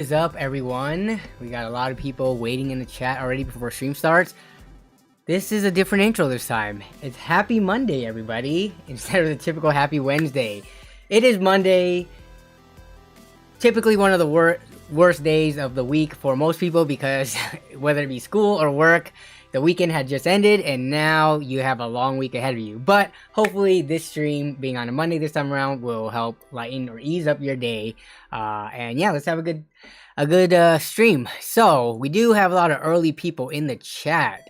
Is up, everyone? We got a lot of people waiting in the chat already before stream starts. This is a different intro this time. It's Happy Monday, everybody, instead of the typical Happy Wednesday. It is Monday, typically one of the worst days of the week for most people because whether it be school or work, the weekend had just ended and now you have a long week ahead of you. But hopefully this stream being on a Monday this time around will help lighten or ease up your day. And yeah, let's have a good stream. So we do have a lot of early people in the chat.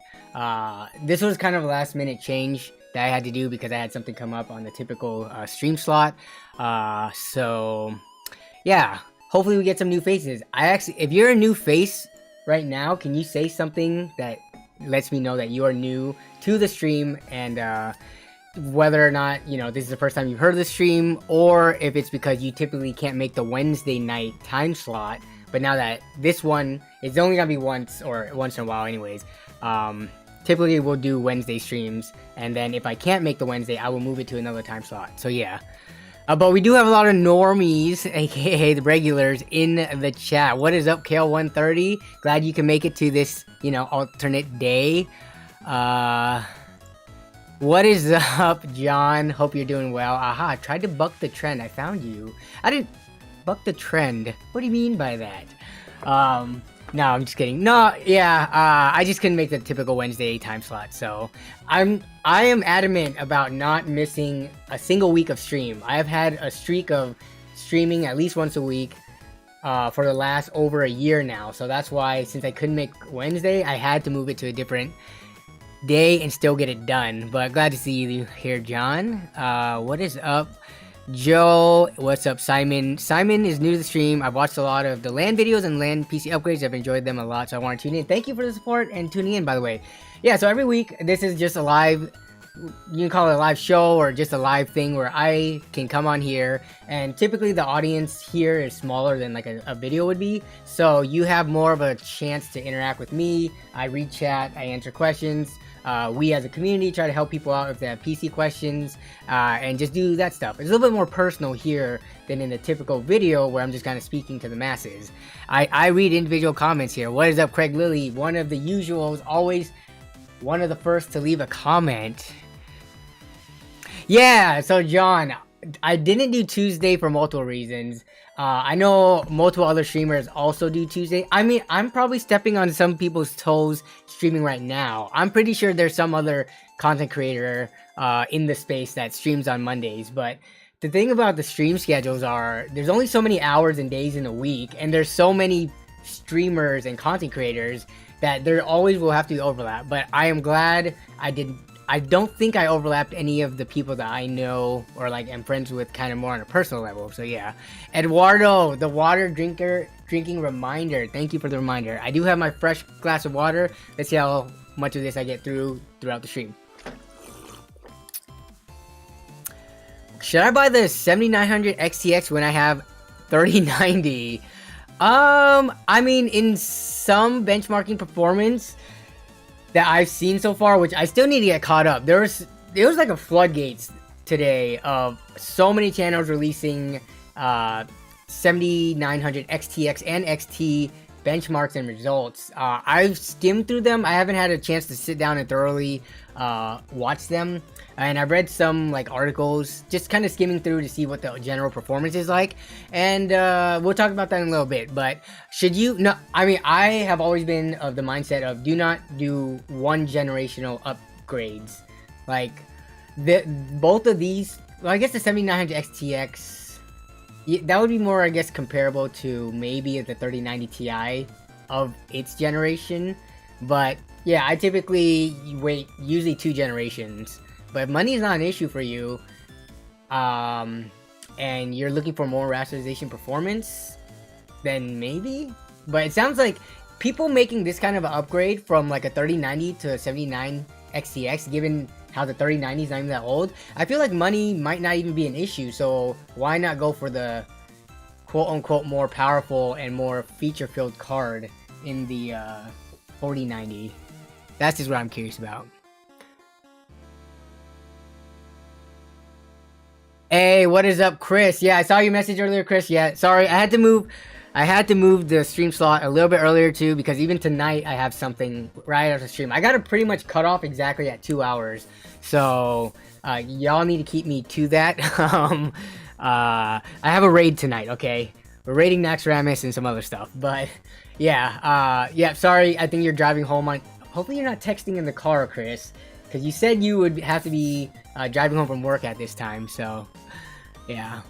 This was kind of a last minute change that I had to do because I had something come up on the typical stream slot. So yeah, hopefully we get some new faces. If you're a new face right now, can you say something that lets me know that you are new to the stream and whether or not, you know, this is the first time you've heard of the stream, or if it's because you typically can't make the Wednesday night time slot, but now that this one is only gonna be once in a while anyways, typically we'll do Wednesday streams, and then if I can't make the Wednesday, I will move it to another time slot. So yeah. But we do have a lot of normies, aka the regulars, in the chat. What is up, Kale130? Glad you can make it to this, you know, alternate day. What is up, John? Hope you're doing well. Aha, I tried to buck the trend. I found you. I didn't buck the trend. What do you mean by that? No, I'm just kidding. No, yeah, I just couldn't make the typical Wednesday time slot, so I am adamant about not missing a single week of stream. I have had a streak of streaming at least once a week for the last over a year now, so that's why, since I couldn't make Wednesday, I had to move it to a different day and still get it done. But glad to see you here, John. What is up, Joe? What's up, Simon? Simon is new to the stream. I've watched a lot of the LAN videos and LAN PC upgrades. I've enjoyed them a lot, so I want to tune in. Thank you for the support and tuning in, by the way. Yeah, so every week, this is just a live, you can call it a live show or just a live thing where I can come on here, and typically the audience here is smaller than like a video would be, so you have more of a chance to interact with me. I read chat, I answer questions. We as a community try to help people out if they have PC questions, and just do that stuff. It's a little bit more personal here than in the typical video where I'm just kind of speaking to the masses. I read individual comments here. What is up, Craig Lilly? One of the usuals, always one of the first to leave a comment. Yeah, so John, I didn't do Tuesday for multiple reasons. I know multiple other streamers also do Tuesday. I mean, I'm probably stepping on some people's toes streaming right now. I'm pretty sure there's some other content creator in the space that streams on Mondays. But the thing about the stream schedules are, there's only so many hours and days in a week, and there's so many streamers and content creators that there always will have to be overlap. But I am glad I did. I don't think I overlapped any of the people that I know or like am friends with kind of more on a personal level. So yeah. Eduardo, the water drinking reminder. Thank you for the reminder. I do have my fresh glass of water. Let's see how much of this I get throughout the stream. Should I buy the 7900 XTX when I have 3090? I mean, in some benchmarking performance that I've seen so far, which I still need to get caught up. There was like a floodgates today of so many channels releasing 7900 XTX and XT benchmarks and results. I've skimmed through them. I haven't had a chance to sit down and thoroughly watch them, and I've read some like articles, just kind of skimming through to see what the general performance is like, and we'll talk about that in a little bit. But should you? No, I mean, I have always been of the mindset of do not do one generational upgrades. Like both of these, well, I guess the 7900 XTX, that would be more, I guess, comparable to maybe the 3090 Ti of its generation. But yeah, I typically wait usually 2 generations. But if money is not an issue for you, and you're looking for more rasterization performance, then maybe. But it sounds like people making this kind of an upgrade from like a 3090 to a 79 XTX, given how the 3090 is not even that old, I feel like money might not even be an issue. So why not go for the quote-unquote more powerful and more feature-filled card in the 4090? That's just what I'm curious about. Hey, what is up, Chris? Yeah, I saw your message earlier, Chris. Yeah, sorry, I had to move I had to move the stream slot a little bit earlier too, because even tonight I have something right after stream. I got to pretty much cut off exactly at 2 hours. So y'all need to keep me to that. I have a raid tonight, okay? We're raiding Naxxramas and some other stuff. But yeah, yeah, sorry, I think you're driving home on... Hopefully you're not texting in the car, Chris. Because you said you would have to be driving home from work at this time, so... Yeah.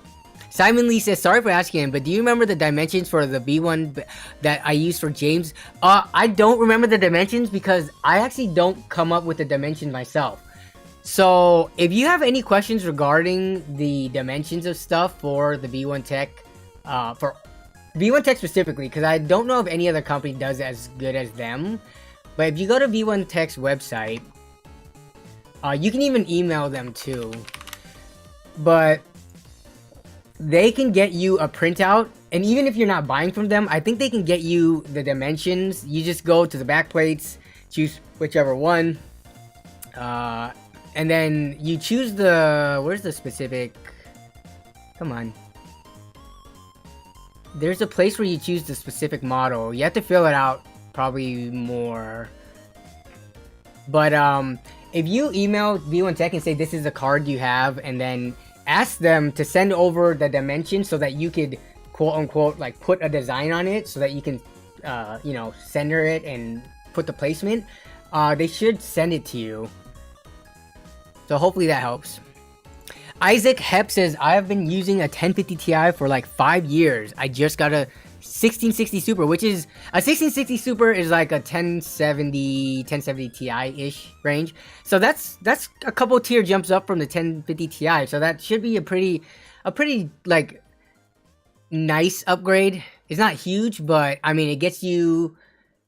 Simon Lee says, sorry for asking, but do you remember the dimensions for the B1 that I used for James? I don't remember the dimensions because I actually don't come up with the dimensions myself. So, if you have any questions regarding the dimensions of stuff for the V1 Tech, for V1 Tech specifically, because I don't know if any other company does it as good as them, but if you go to V1 Tech's website, you can even email them too, but they can get you a printout, and even if you're not buying from them, I think they can get you the dimensions. You just go to the back plates, choose whichever one, and then you choose the... Where's the specific... Come on. There's a place where you choose the specific model. You have to fill it out probably more. But if you email V1 Tech and say this is the card you have, and then ask them to send over the dimensions so that you could quote unquote like put a design on it so that you can you know, center it and put the placement, they should send it to you. So hopefully that helps. Isaac Hep says, I've been using a 1050 Ti for like 5 years. I just got a 1660 Super, which is a 1660 Super is like a 1070 Ti-ish range. So that's a couple tier jumps up from the 1050 Ti. So that should be a pretty like nice upgrade. It's not huge, but I mean it gets you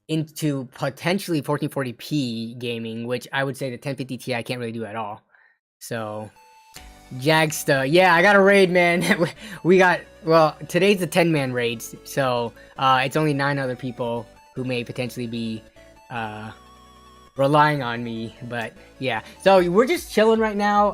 into potentially 1440p gaming, which I would say the 1050 Ti can't really do at all. So Jagsta, yeah, I got a raid, man. We got, well, today's the 10-man raid, so it's only 9 other people who may potentially be relying on me, but yeah. So we're just chilling right now.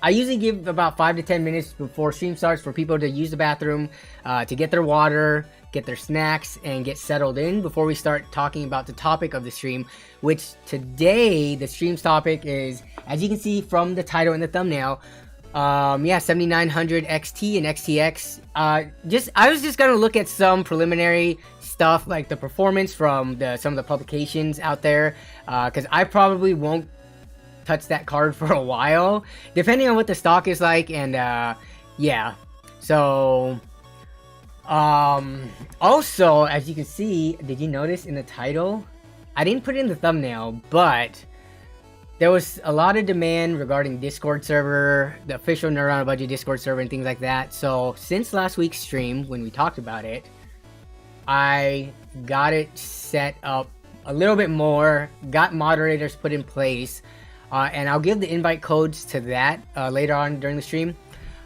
I usually give about 5 to 10 minutes before stream starts for people to use the bathroom, to get their water, get their snacks, and get settled in before we start talking about the topic of the stream, which today, the stream's topic is, as you can see from the title and the thumbnail, yeah, 7900 XT and XTX. I was just gonna look at some preliminary stuff, like the performance from some of the publications out there, because I probably won't touch that card for a while, depending on what the stock is like, and yeah. So also, as you can see, did you notice in the title, I didn't put it in the thumbnail, but there was a lot of demand regarding Discord server, the official Nerd on a Budget Discord server, and things like that. So since last week's stream, when we talked about it, I got it set up a little bit more, got moderators put in place, and I'll give the invite codes to that later on during the stream.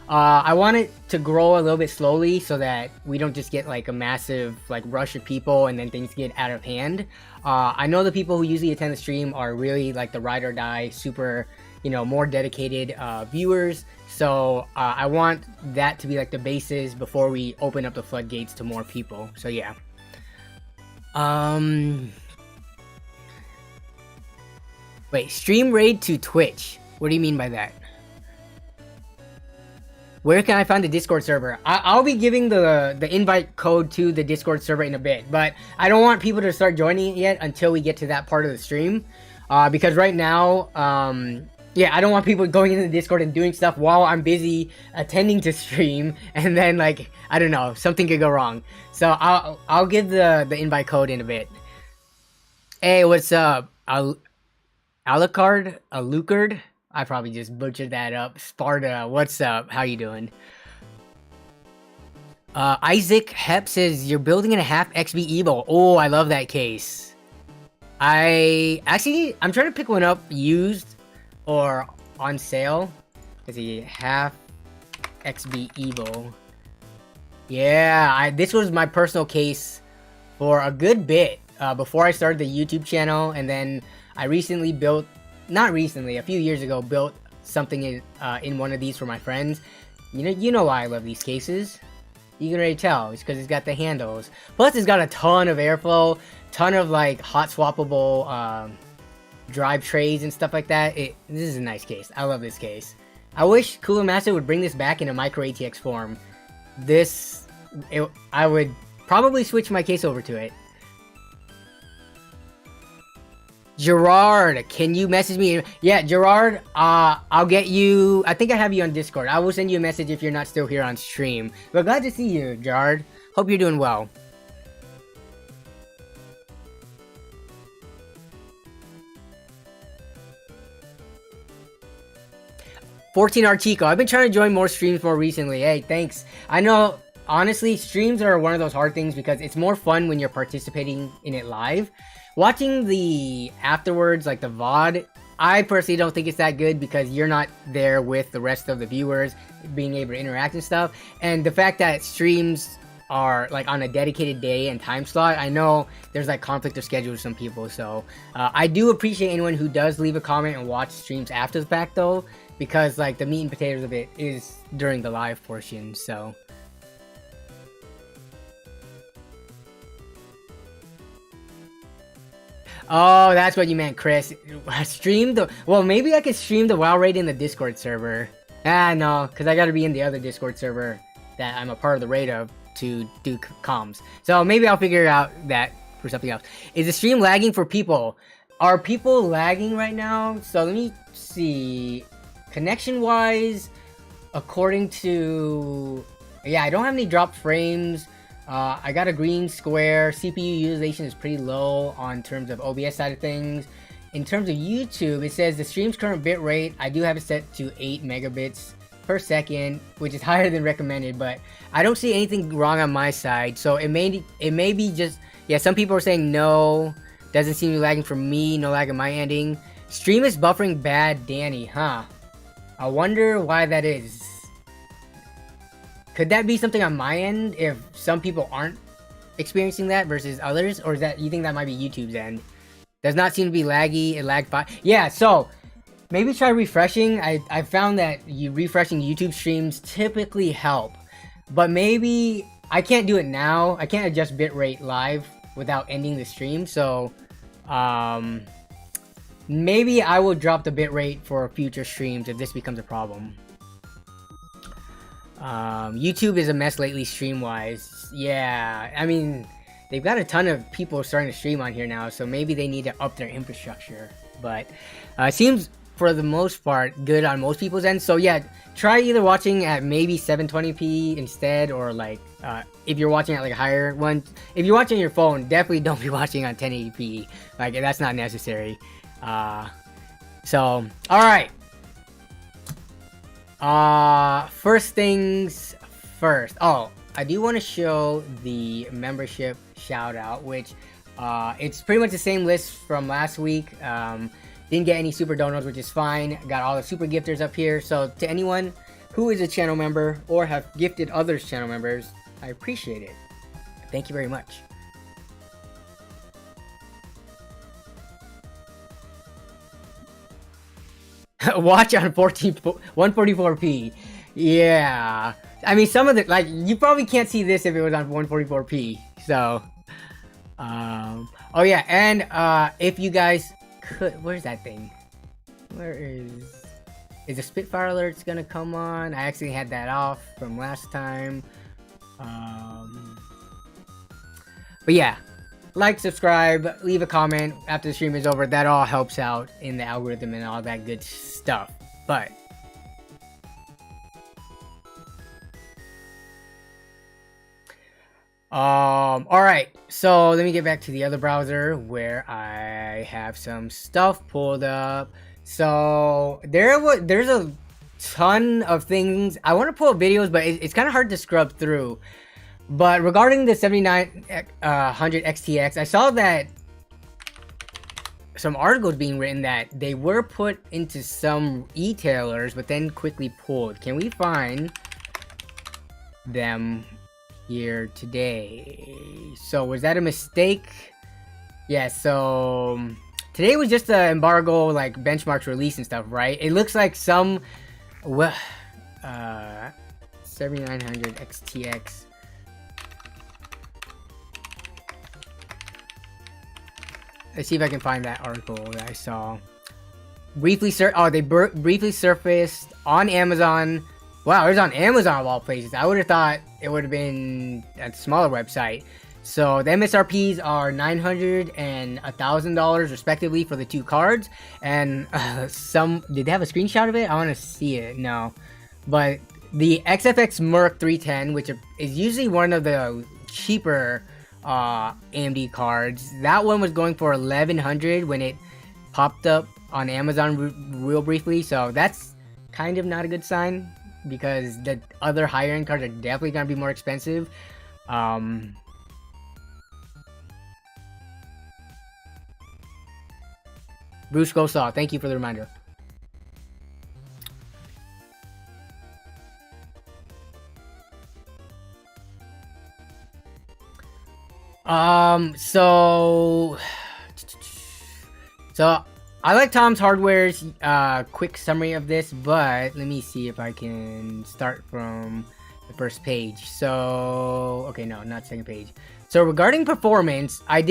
I want it to grow a little bit slowly so that we don't just get like a massive like rush of people and then things get out of hand. I know the people who usually attend the stream are really like the ride or die, super, you know, more dedicated viewers. So I want that to be like the basis before we open up the floodgates to more people. So yeah. Wait, stream raid to Twitch. What do you mean by that? Where can I find the Discord server? I'll be giving the invite code to the Discord server in a bit, but I don't want people to start joining it yet until we get to that part of the stream. Because right now, yeah, I don't want people going into the Discord and doing stuff while I'm busy attending to stream, and then like, I don't know, something could go wrong. So I'll give the invite code in a bit. Hey, what's up? Alucard? I probably just butchered that up. Sparta, what's up? How you doing? Isaac Hep says, you're building in a half XB Evo. Oh, I love that case. I'm trying to pick one up used or on sale. Let's see, half XB Evo. Yeah, this was my personal case for a good bit before I started the YouTube channel, and then I recently built, not recently, a few years ago, built something in one of these for my friends. You know why I love these cases. You can already tell. It's because it's got the handles. Plus, it's got a ton of airflow, ton of like hot swappable drive trays and stuff like that. This is a nice case. I love this case. I wish Cooler Master would bring this back in a micro ATX form. I would probably switch my case over to it. Gerard, can you message me? Yeah, Gerard, I'll get you. I think I have you on Discord. I will send you a message if you're not still here on stream. But glad to see you, Gerard. Hope you're doing well. $14 Artico. I've been trying to join more streams more recently. Hey, thanks. I know, honestly, streams are one of those hard things because it's more fun when you're participating in it live. Watching the afterwards, like the VOD, I personally don't think it's that good because you're not there with the rest of the viewers being able to interact and stuff. And the fact that streams are like on a dedicated day and time slot, I know there's like conflict of schedule with some people. So I do appreciate anyone who does leave a comment and watch streams after the fact though, because like the meat and potatoes of it is during the live portion. So oh, that's what you meant, Chris. Well, maybe I could stream the WoW raid in the Discord server. No, because I gotta be in the other Discord server that I'm a part of the raid of to do comms. So maybe I'll figure out that for something else. Is the stream lagging for people? Are people lagging right now? So let me see. Connection-wise, according to... Yeah, I don't have any dropped frames. I got a green square. CPU utilization is pretty low on terms of OBS side of things. In terms of YouTube, it says the stream's current bitrate, I do have it set to 8 megabits per second, which is higher than recommended, but I don't see anything wrong on my side. So it may be just, yeah, some people are saying no, doesn't seem to be lagging for me, no lag on my ending. Stream is buffering bad, Danny, huh? I wonder why that is. Could that be something on my end if some people aren't experiencing that versus others? Or is that, you think that might be YouTube's end? Does not seem to be laggy, it lagged by. Yeah, so maybe try refreshing. I found that refreshing YouTube streams typically help. But maybe, I can't do it now. I can't adjust bitrate live without ending the stream. So, maybe I will drop the bitrate for future streams if this becomes a problem. YouTube is a mess lately stream-wise. Yeah, I mean, they've got a ton of people starting to stream on here now, so maybe they need to up their infrastructure. But it seems, for the most part, good on most people's end. So yeah, try either watching at maybe 720p instead, or like, if you're watching at like a higher one. If you're watching on your phone, definitely don't be watching on 1080p. Like, that's not necessary. So, alright. First things first. Oh, I do want to show the membership shout out, which it's pretty much the same list from last week. Didn't get any super donos, which is fine. Got all the super gifters up here. So to anyone who is a channel member or have gifted others channel members, I appreciate it. Thank you very much. Watch on 144p. Yeah. I mean, some of the, like, you probably can't see this if it was on 144p. So, oh yeah, and if you guys could, where's that thing? Where is the Spitfire alerts gonna come on? I actually had that off from last time. But yeah. Like, subscribe, leave a comment after the stream is over. That all helps out in the algorithm and all that good stuff. But alright, so let me get back to the other browser where I have some stuff pulled up. So there's a ton of things. I want to pull up videos, but it's kind of hard to scrub through. But regarding the 7900 XTX, I saw that some articles being written that they were put into some e-tailers, but then quickly pulled. Can we find them here today? So was that a mistake? Yeah, so today was just the embargo, like benchmarks release and stuff, right? It looks like some 7900 XTX let's see if I can find that article that I saw. Briefly surfaced on Amazon. Wow, it was on Amazon of all places. I would have thought it would have been a smaller website. So the MSRPs are $900 and $1,000 respectively for the 2 cards. And did they have a screenshot of it? I want to see it. No, but the XFX Merc 310, which is usually one of the cheaper AMD cards, that one was going for $1,100 when it popped up on Amazon real briefly. So that's kind of not a good sign, because the other higher end cards are definitely going to be more expensive. Bruce Gosaw, thank you for the reminder. So I like Tom's Hardware's quick summary of this, but let me see if I can start from the first page. So, okay, no, not second page. So regarding performance, I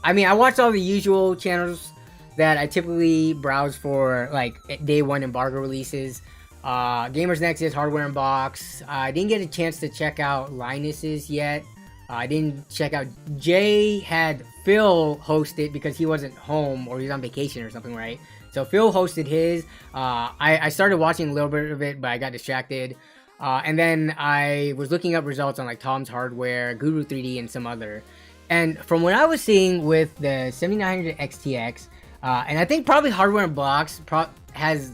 watched all the usual channels that I typically browse for, like day 1 embargo releases. Gamers Nexus, Hardware Unbox. I didn't get a chance to check out Linus's yet. I didn't check out. Jay had Phil host it because he wasn't home, or he was on vacation or something, right? So Phil hosted his. I started watching a little bit of it, but I got distracted. And then I was looking up results on like Tom's Hardware, Guru 3D, and some other. And from what I was seeing with the 7900 XTX, and I think probably Hardware Unbox has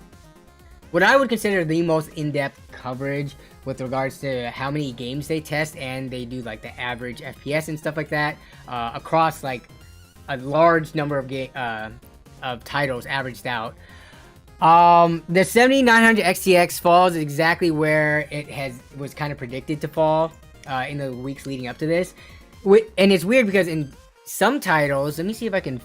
what I would consider the most in-depth coverage with regards to how many games they test, and they do like the average FPS and stuff like that across like a large number of titles averaged out. The 7900 XTX falls exactly where it was kind of predicted to fall in the weeks leading up to this. And it's weird because in some titles, let me see if I can.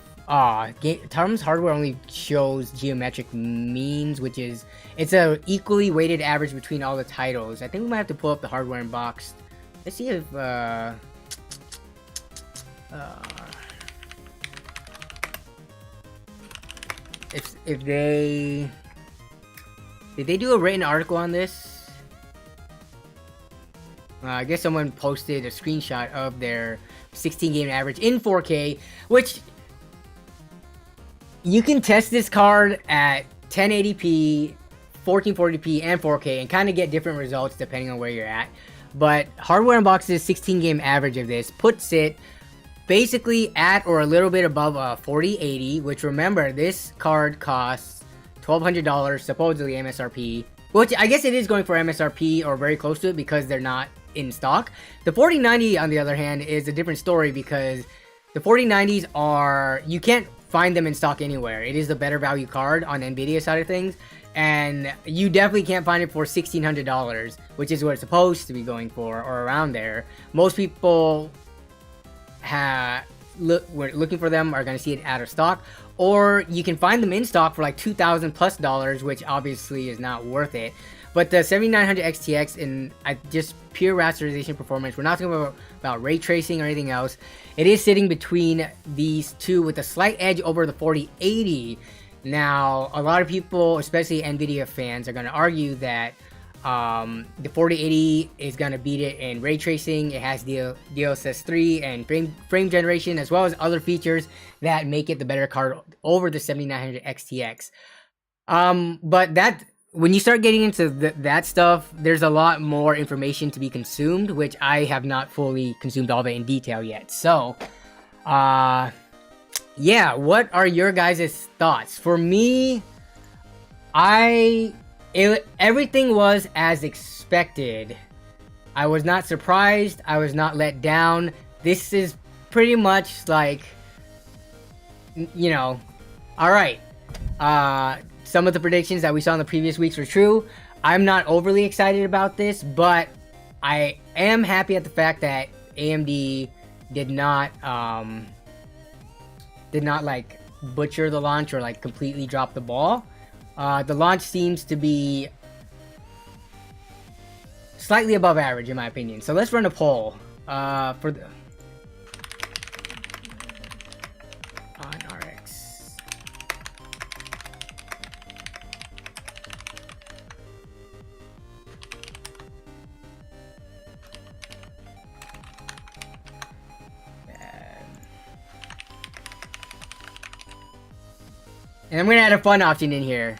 Tom's Hardware only shows geometric means, which is it's a equally weighted average between all the titles. I think we might have to pull up the Hardware Unboxed. Let's see if did they do a written article on this? I guess someone posted a screenshot of their 16 game average in 4K, which you can test this card at 1080p, 1440p, and 4K and kind of get different results depending on where you're at. But Hardware Unbox's 16 game average of this puts it basically at or a little bit above a 4080, which, remember, this card costs $1,200 supposedly MSRP, which I guess it is going for MSRP or very close to it because they're not in stock. The 4090, on the other hand, is a different story because the 4090s you can't find them in stock anywhere. It is the better value card on Nvidia side of things, and you definitely can't find it for $1,600, which is what it's supposed to be going for, or around there. Most people we're looking for them are going to see it out of stock, or you can find them in stock for like $2,000+, which obviously is not worth it. But the 7900 XTX, and just pure rasterization performance, we're not talking about ray tracing or anything else. It is sitting between these two with a slight edge over the 4080. Now, a lot of people, especially Nvidia fans, are going to argue that the 4080 is going to beat it in ray tracing. It has DLSS 3 and frame generation, as well as other features that make it the better card over the 7900 XTX. But when you start getting into that stuff, there's a lot more information to be consumed, which I have not fully consumed all of it in detail yet. So, yeah, what are your guys' thoughts? For me, everything was as expected. I was not surprised. I was not let down. This is pretty much like, alright. Some of the predictions that we saw in the previous weeks were true. I'm not overly excited about this, but I am happy at the fact that AMD did not like butcher the launch or like completely drop the ball. The launch seems to be slightly above average in my opinion. So let's run a poll on our And I'm gonna add a fun option in here.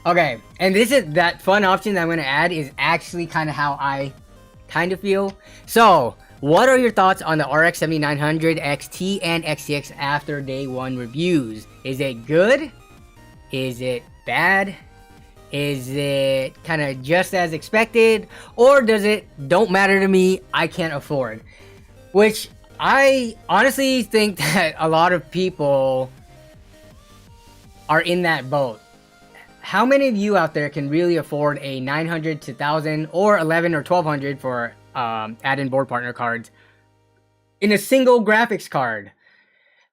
Okay, and this is that fun option that I'm gonna add is actually kind of how I kind of feel. So, what are your thoughts on the RX 7900 XT and XTX after day one reviews? Is it good? Is it bad? Is it kind of just as expected? Or does it don't matter to me, I can't afford? Which I honestly think that a lot of people are in that boat. How many of you out there can really afford a 900 to 1000 or 11 or 1200 for add-in board partner cards in a single graphics card?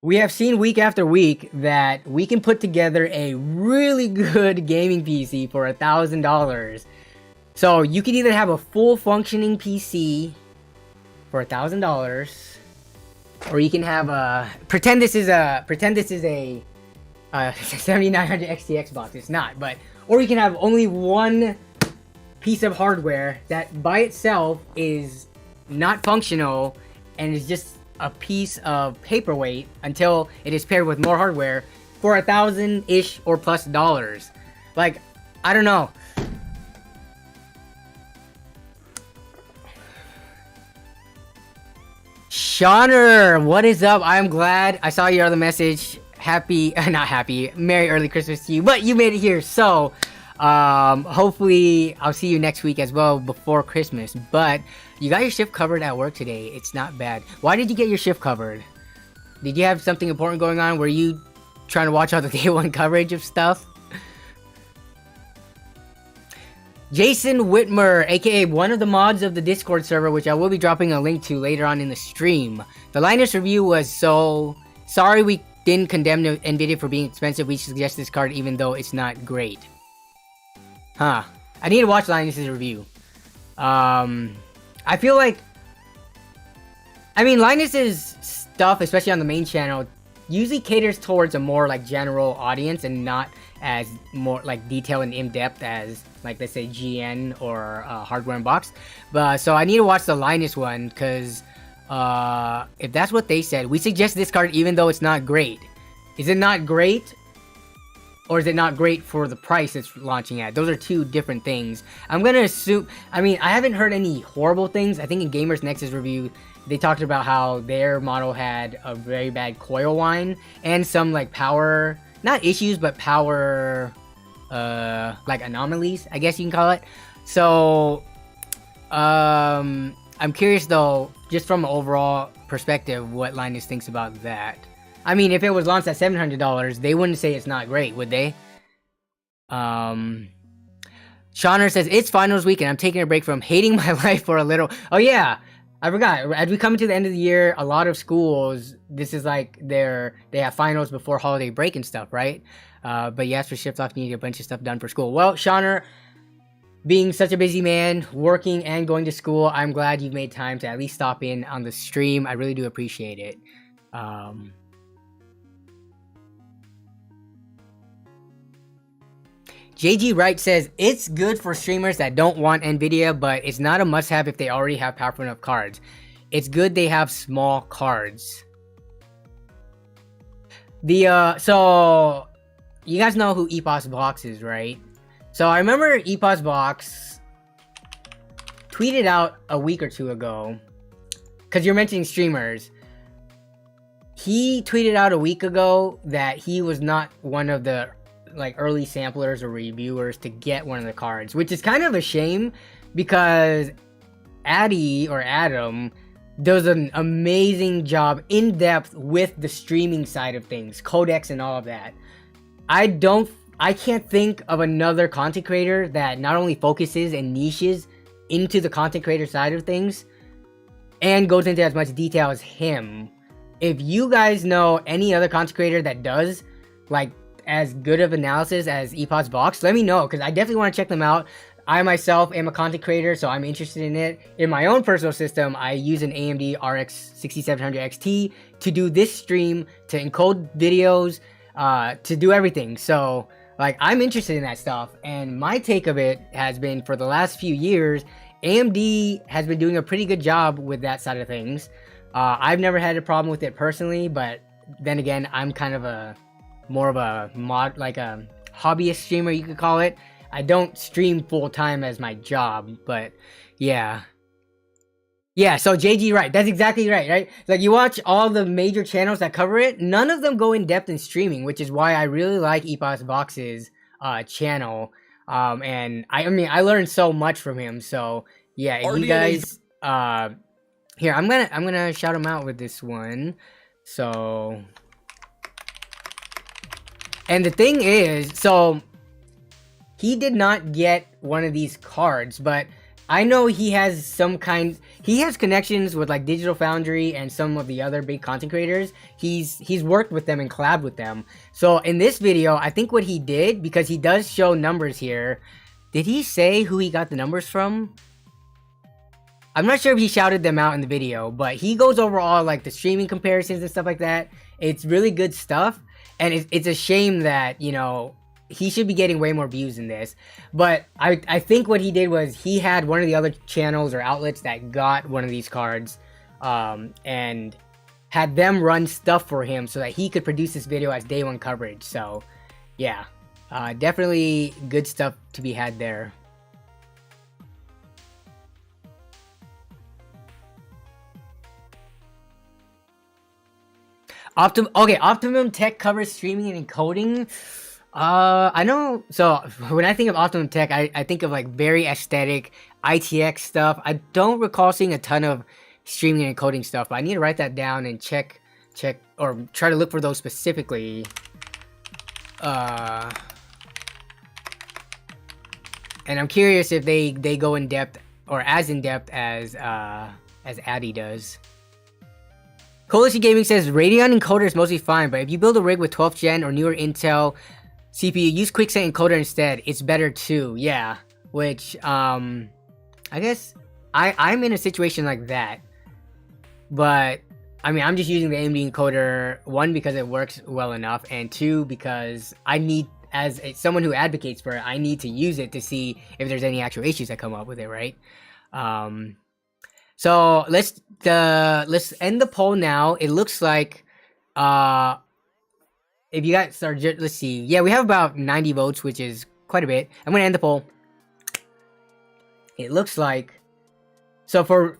We have seen week after week that we can put together a really good gaming PC for $1,000. So you can either have a full functioning PC for $1,000, or you can have a pretend this is a 7900 XT Xbox. It's not, but or you can have only one piece of hardware that by itself is not functional and is just a piece of paperweight until it is paired with more hardware for $1,000-ish or plus dollars. Like, I don't know. Shauner, what is up? I'm glad I saw your other message. Happy, not happy, Merry early Christmas to you, but you made it here, so hopefully I'll see you next week as well before Christmas. But you got your shift covered at work today. It's not bad. Why did you get your shift covered? Did you have something important going on? Were you trying to watch all the day one coverage of stuff? Jason Whitmer, aka one of the mods of the Discord server, which I will be dropping a link to later on in the stream. The Linus review was so sorry we didn't condemn Nvidia for being expensive. We suggest this card even though it's not great. Huh. I need to watch Linus's review. I feel like, I mean, Linus's stuff, especially on the main channel, usually caters towards a more like general audience and not as more like detailed and in-depth as like, let's say, GN or Hardware Unboxed. But so I need to watch the Linus one because if that's what they said, we suggest this card even though it's not great. Is it not great? Or is it not great for the price it's launching at? Those are two different things. I'm gonna assume, I mean, I haven't heard any horrible things. I think in Gamers Nexus review, they talked about how their model had a very bad coil whine and some like power, not issues, but power, like anomalies, I guess you can call it. So, I'm curious though, just from an overall perspective, what Linus thinks about that. I mean, if it was launched at $700, they wouldn't say it's not great, would they? Shauner says, it's finals week and I'm taking a break from hating my life for a little. Oh yeah, I forgot. As we come to the end of the year, a lot of schools, this is like they have finals before holiday break and stuff, right? But yes, for shift off, you need to get a bunch of stuff done for school. Well, Shauner, being such a busy man, working and going to school, I'm glad you've made time to at least stop in on the stream. I really do appreciate it. JG Wright says, it's good for streamers that don't want Nvidia, but it's not a must-have if they already have powerful enough cards. It's good they have small cards. So, you guys know who Epos Box is, right? So, I remember Epos Box tweeted out a week or two ago, because you're mentioning streamers. He tweeted out a week ago that he was not one of the like early samplers or reviewers to get one of the cards, which is kind of a shame because Addy or Adam does an amazing job in depth with the streaming side of things, codecs and all of that. I can't think of another content creator that not only focuses and niches into the content creator side of things and goes into as much detail as him. If you guys know any other content creator that does like as good of analysis as Epos Box, let me know, because I definitely want to check them out. I myself am a content creator, so I'm interested in it. In my own personal system, I use an AMD RX 6700 XT to do this stream, to encode videos, to do everything. So Like, I'm interested in that stuff, and my take of it has been, for the last few years, AMD has been doing a pretty good job with that side of things. I've never had a problem with it personally, but then again, I'm kind of more of a like a hobbyist streamer, you could call it. I don't stream full time as my job, but yeah. Yeah, so JG, right, that's exactly right? Like, you watch all the major channels that cover it, none of them go in depth in streaming, which is why I really like Epos Vox's channel. And I mean, I learned so much from him. So yeah, if you guys, here, I'm gonna shout him out with this one. So, and the thing is, so he did not get one of these cards, but I know he has he has connections with like Digital Foundry and some of the other big content creators. He's worked with them and collabed with them. So in this video, I think what he did, because he does show numbers here, did he say who he got the numbers from? I'm not sure if he shouted them out in the video, but he goes over all like the streaming comparisons and stuff like that. It's really good stuff, and it's a shame that, you know, he should be getting way more views than this. But I think what he did was he had one of the other channels or outlets that got one of these cards, and had them run stuff for him so that he could produce this video as day one coverage. So yeah, definitely good stuff to be had there. Optimum Tech covers streaming and encoding. I know, so when I think of Optimum Tech, I think of like very aesthetic ITX stuff. I don't recall seeing a ton of streaming and encoding stuff, but I need to write that down and check or try to look for those specifically. And I'm curious if they go in depth, or as in depth as Addy does. Coalition Gaming says Radeon encoder is mostly fine, but if you build a rig with 12th gen or newer Intel CPU, use Quicksand encoder instead. It's better too. Yeah, which I guess I'm in a situation like that, but I mean, I'm just using the AMD encoder, one, because it works well enough, and two, because I need, as someone who advocates for it, I need to use it to see if there's any actual issues that come up with it, right? So let's end the poll now. It looks like if you guys are, let's see, yeah, we have about 90 votes, which is quite a bit. I'm gonna end the poll. It looks like, so for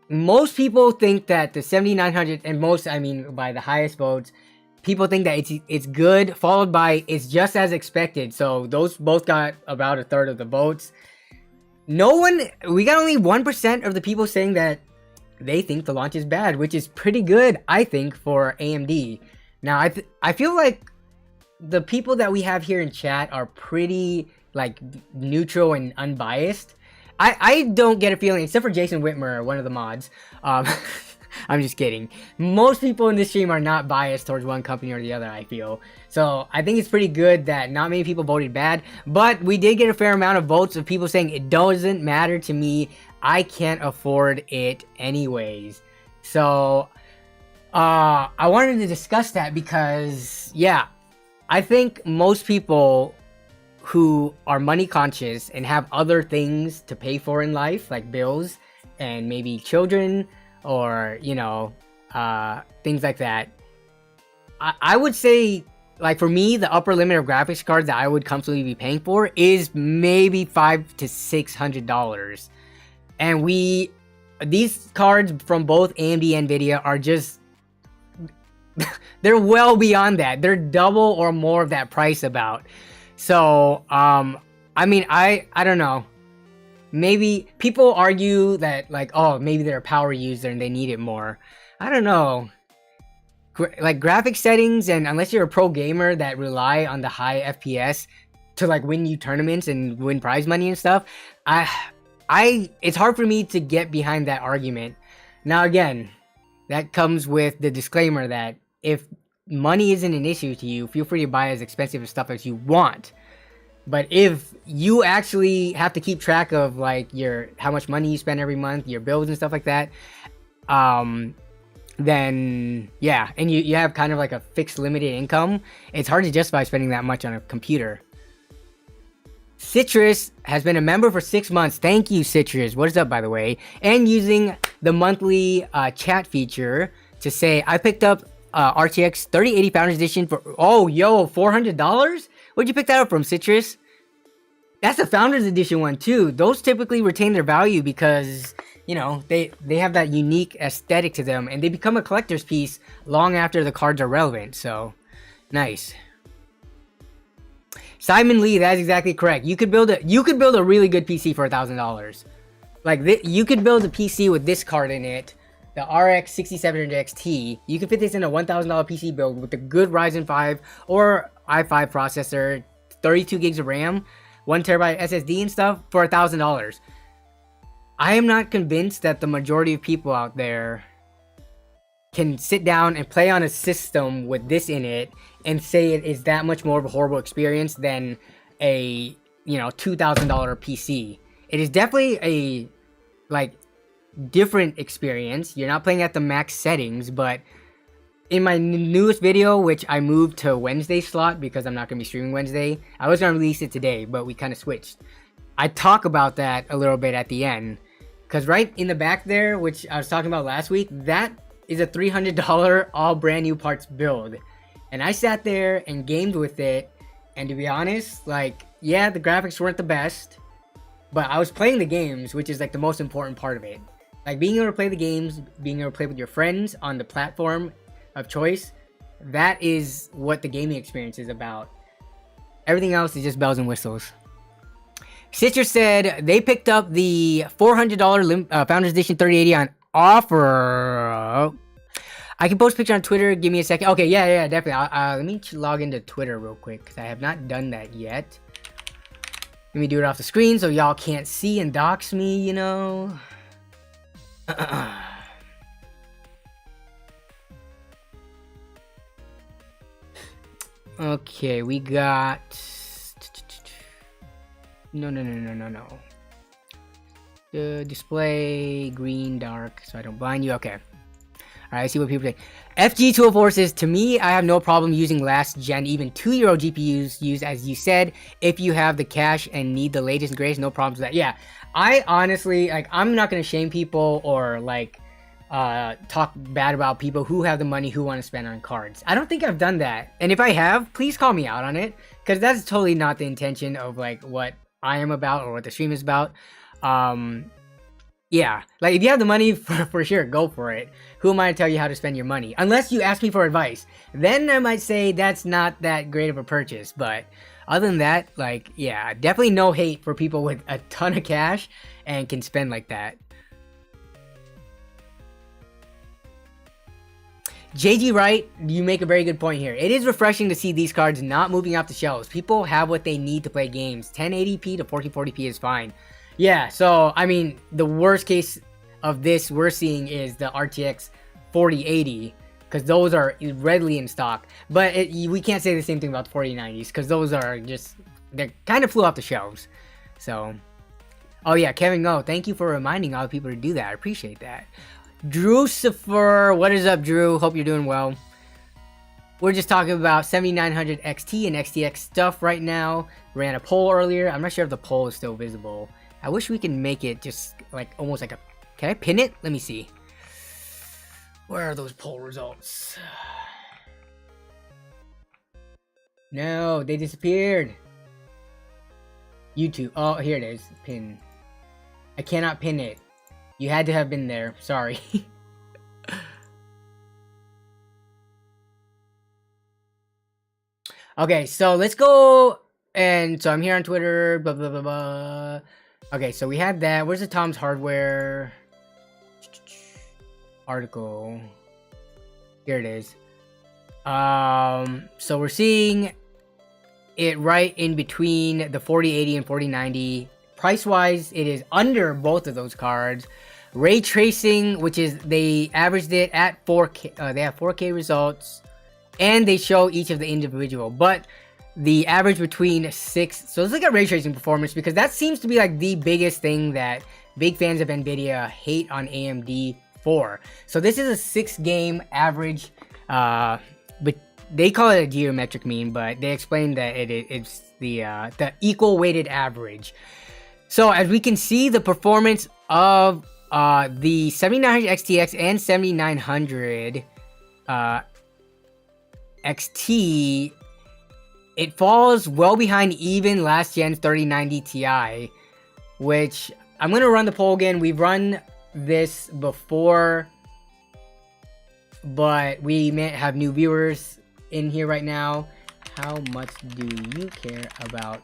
most people think that the 7900, and most, I mean by the highest votes, people think that it's good, followed by it's just as expected. So those both got about a third of the votes. We got only 1% of the people saying that they think the launch is bad, which is pretty good, I think, for AMD. Now, I feel like the people that we have here in chat are pretty, like, neutral and unbiased. I don't get a feeling, except for Jason Whitmer, one of the mods. I'm just kidding. Most people in this stream are not biased towards one company or the other, I feel. So I think it's pretty good that not many people voted bad, but we did get a fair amount of votes of people saying it doesn't matter to me, I can't afford it anyways. So I wanted to discuss that because, yeah, I think most people who are money conscious and have other things to pay for in life, like bills and maybe children, or, you know, things like that, I would say, like, for me, the upper limit of graphics cards that I would comfortably be paying for is maybe $500 to $600. And these cards from both AMD and Nvidia are just, they're well beyond that. They're double or more of that price about. So, I mean, I don't know. Maybe people argue that, like, oh, maybe they're a power user and they need it more. I don't know. Like, graphic settings, and unless you're a pro gamer that rely on the high FPS to, like, win you tournaments and win prize money and stuff, it's hard for me to get behind that argument. Now, again, that comes with the disclaimer that if money isn't an issue to you, feel free to buy as expensive stuff as you want. But if you actually have to keep track of, like, how much money you spend every month, your bills and stuff like that, then yeah, and you have kind of like a fixed limited income, it's hard to justify spending that much on a computer. Citrus has been a member for 6 months. Thank you, Citrus. What is up, by the way? And using the monthly chat feature to say, I picked up RTX 3080 Founders Edition for, oh, yo, $400? Where'd you pick that up from, Citrus? That's a Founders Edition one, too. Those typically retain their value because, you know, they have that unique aesthetic to them, and they become a collector's piece long after the cards are relevant, so nice. Simon Lee, that's exactly correct. You could build a really good PC for $1,000. Like you could build a PC with this card in it, the RX 6700 XT. You could fit this in a $1,000 PC build with a good Ryzen 5 or i5 processor, 32 gigs of RAM, 1 terabyte SSD and stuff for $1,000. I am not convinced that the majority of people out there can sit down and play on a system with this in it and say it is that much more of a horrible experience than a, you know, $2,000 PC. It is definitely a, like, different experience. You're not playing at the max settings, but in my newest video, which I moved to Wednesday slot because I'm not going to be streaming Wednesday, I was going to release it today, but we kind of switched. I talk about that a little bit at the end, because right in the back there, which I was talking about last week, that is a $300 all brand new parts build. And I sat there and gamed with it, and to be honest, like, yeah, the graphics weren't the best, but I was playing the games, which is like the most important part of it. Like being able to play the games, being able to play with your friends on the platform of choice, that is what the gaming experience is about. Everything else is just bells and whistles. Citrus said they picked up the $400 Founders Edition 3080 on offer. I can post a picture on Twitter. Give me a second. Okay, yeah, definitely. Let me log into Twitter real quick because I have not done that yet. Let me do it off the screen so y'all can't see and dox me, you know. Okay, we got... No. The display green dark so I don't blind you. Okay. Alright, I see what people say. FG204 says, to me, I have no problem using last gen, even 2-year-old GPUs used, as you said, if you have the cash and need the latest and greatest, no problems with that. Yeah, I honestly, like, I'm not going to shame people or, like, talk bad about people who have the money who want to spend on cards. I don't think I've done that. And if I have, please call me out on it, because that's totally not the intention of, like, what I am about or what the stream is about. Yeah, like if you have the money, for sure, go for it. Who am I to tell you how to spend your money? Unless you ask me for advice. Then I might say that's not that great of a purchase. But other than that, like, yeah, definitely no hate for people with a ton of cash and can spend like that. JG Wright, you make a very good point here. It is refreshing to see these cards not moving off the shelves. People have what they need to play games. 1080p to 1440p is fine. Yeah, so, I mean, the worst case of this we're seeing is the RTX 4080, because those are readily in stock. But we can't say the same thing about the 4090s, because those are just, they kind of flew off the shelves. So, oh yeah, Kevin Go, thank you for reminding all the people to do that. I appreciate that. Drucifer, what is up, Drew? Hope you're doing well. We're just talking about 7900 XT and XTX stuff right now. Ran a poll earlier. I'm not sure if the poll is still visible. I wish we can make it just like almost like a... Can I pin it? Let me see. Where are those poll results? No, they disappeared. YouTube. Oh, here it is. Pin. I cannot pin it. You had to have been there. Sorry. Okay, so let's go. And so I'm here on Twitter. Blah, blah, blah, blah. Okay, so we had that. Where's the Tom's Hardware article? Here it is. So we're seeing it right in between the 4080 and 4090. Price-wise, it is under both of those cards. Raytracing, which is, they averaged it at 4K. They have 4K results. And they show each of the individual. But the average between 6... So let's look at Raytracing performance, because that seems to be like the biggest thing that big fans of NVIDIA hate on AMD before. So this is a 6-game average, but they call it a geometric mean, but they explain that it's the equal weighted average. So as we can see, the performance of the 7900 XTX and 7900 XT, it falls well behind even last gen's 3090 Ti, which I'm going to run the poll again. We've run this before, but we may have new viewers in here right now. How much do you care about?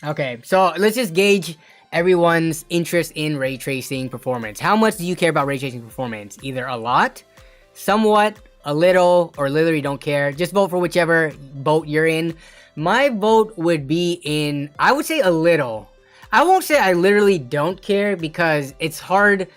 Okay, so let's just gauge everyone's interest in ray tracing performance. How much do you care about ray tracing performance? Either a lot, somewhat, a little, or literally don't care. Just vote for whichever boat you're in. My vote would be in, I would say a little. I won't say I literally don't care, because it's hard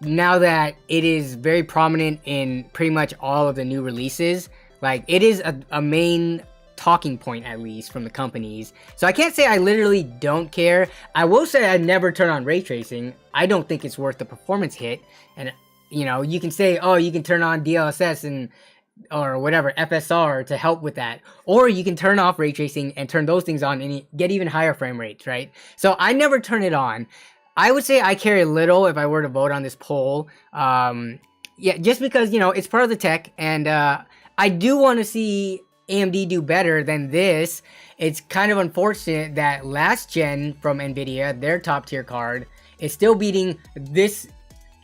now that it is very prominent in pretty much all of the new releases. Like, it is a main talking point, at least from the companies. So I can't say I literally don't care. I will say I never turn on ray tracing. I don't think it's worth the performance hit. And you know, you can say, oh, you can turn on DLSS and or whatever FSR to help with that, or you can turn off ray tracing and turn those things on and get even higher frame rates, right? So I never turn it on. I would say I care a little if I were to vote on this poll. Yeah, just because, you know, it's part of the tech, and I do want to see AMD do better than this. It's kind of unfortunate that last gen from Nvidia, their top tier card, is still beating this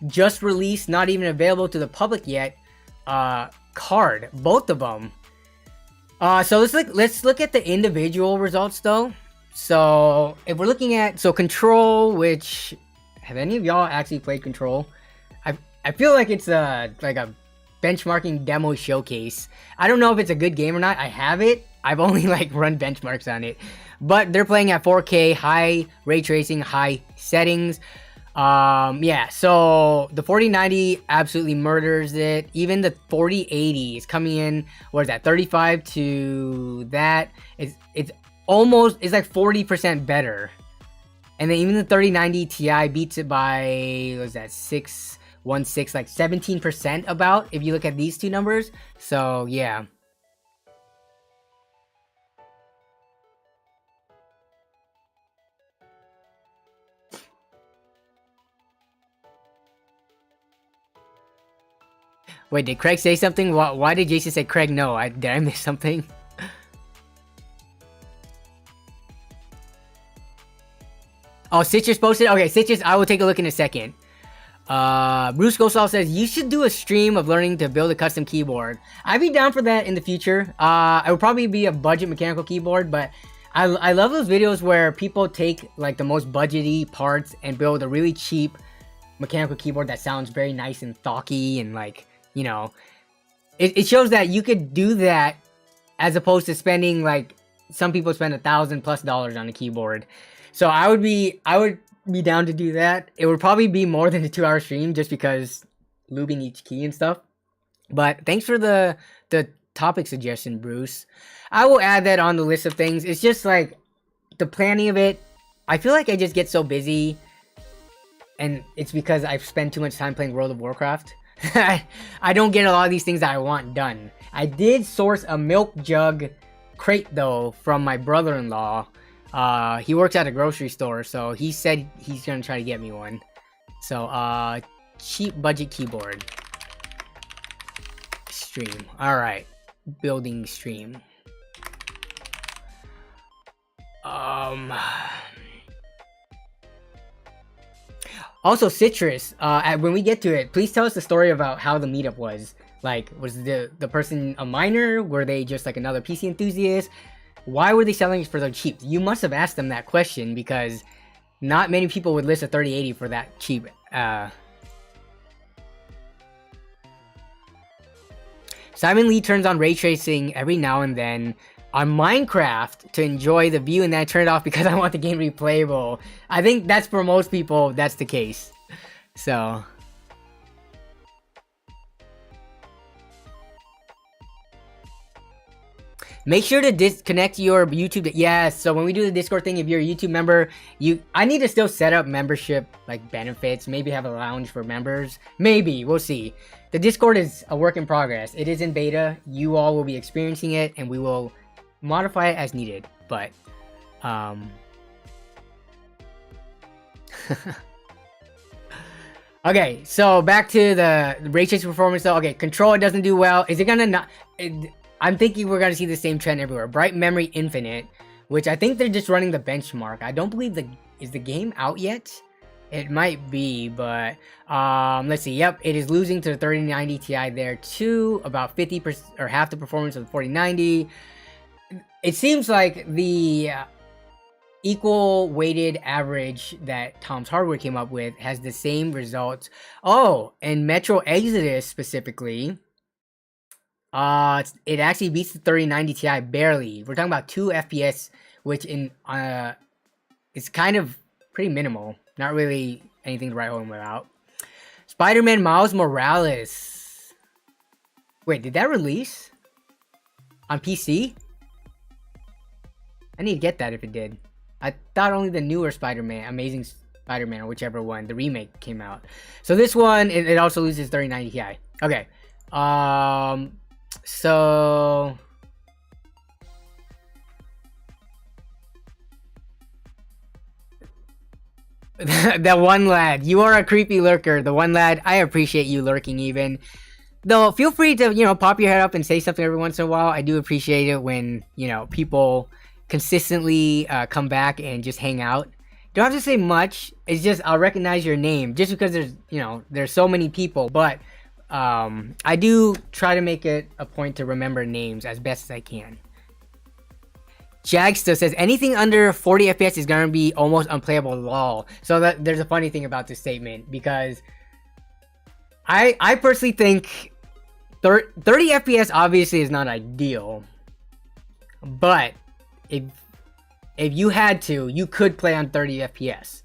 just released, not even available to the public yet, card, both of them. So let's look at the individual results though. So if we're looking at Control, which, have any of y'all actually played Control? I feel like it's like a benchmarking demo showcase. I don't know if it's a good game or not. I have it. I've only like run benchmarks on it, but they're playing at 4K, high ray tracing, high settings. Yeah, so the 4090 absolutely murders it. Even the 4080 is coming in, what is that, 35 to that. It's almost, it's like 40% better. And then even the 3090 Ti beats it by, what is that, 616, like 17% about, if you look at these two numbers. So yeah. Wait, did Craig say something? Why did Jason say Craig no? Did I miss something? Oh, Citrus posted? Okay, Citrus, I will take a look in a second. Bruce Gosal says, you should do a stream of learning to build a custom keyboard. I'd be down for that in the future. It would probably be a budget mechanical keyboard, but I love those videos where people take like the most budgety parts and build a really cheap mechanical keyboard that sounds very nice and thocky, and like, you know, it shows that you could do that as opposed to spending, like, some people spend $1,000+ on a keyboard. So I would be down to do that. It would probably be more than a 2-hour stream just because lubing each key and stuff. But thanks for the topic suggestion, Bruce. I will add that on the list of things. It's just like the planning of it. I feel like I just get so busy, and it's because I've spent too much time playing World of Warcraft. I don't get a lot of these things that I want done. I did source a milk jug crate though from my brother-in-law. He works at a grocery store, so he said he's gonna try to get me one. So cheap budget keyboard. Stream. Alright. Building stream. Also, Citrus, when we get to it, please tell us the story about how the meetup was. Like, was the person a miner? Were they just like another PC enthusiast? Why were they selling it for so cheap? You must have asked them that question, because not many people would list a 3080 for that cheap. Simon Lee turns on ray tracing every now and then. on Minecraft to enjoy the view, and then I turn it off because I want the game to be playable. I think that's for most people, that's the case. So make sure to disconnect your YouTube. Yes, so when we do the Discord thing, if you're a YouTube member, I need to still set up membership like benefits. Maybe have a lounge for members. Maybe, we'll see. The Discord is a work in progress. It is in beta. You all will be experiencing it, and we will modify it as needed. But okay, so back to the Raytracing performance though. Okay, control, it doesn't do well. Is it gonna not? I'm thinking we're gonna see the same trend everywhere. Bright Memory Infinite, which I think they're just running the benchmark. I don't believe is the game out yet. It might be, but let's see. Yep, it is losing to the 3090 Ti there too. About 50% or half the performance of the 4090. It seems like the equal weighted average that Tom's Hardware came up with has the same results. Oh, and Metro Exodus specifically, it actually beats the 3090 Ti barely. We're talking about 2 FPS, which it's kind of pretty minimal. Not really anything to write home about. Spider-Man Miles Morales. Wait, did that release on PC? I need to get that if it did. I thought only the newer Spider-Man, Amazing Spider-Man, or whichever one, the remake came out. So this one, it also loses 3090 Ti. Okay. So that one lad, you are a creepy lurker. The one lad, I appreciate you lurking even. Though, feel free to, pop your head up and say something every once in a while. I do appreciate it when, people consistently come back and just hang out. Don't have to say much. It's just I'll recognize your name just because there's so many people. But I do try to make it a point to remember names as best as I can. Jagsta says anything under 40 FPS is gonna be almost unplayable. Lol. So there's a funny thing about this statement because I personally think 30 FPS obviously is not ideal, but if you had to, you could play on 30 FPS.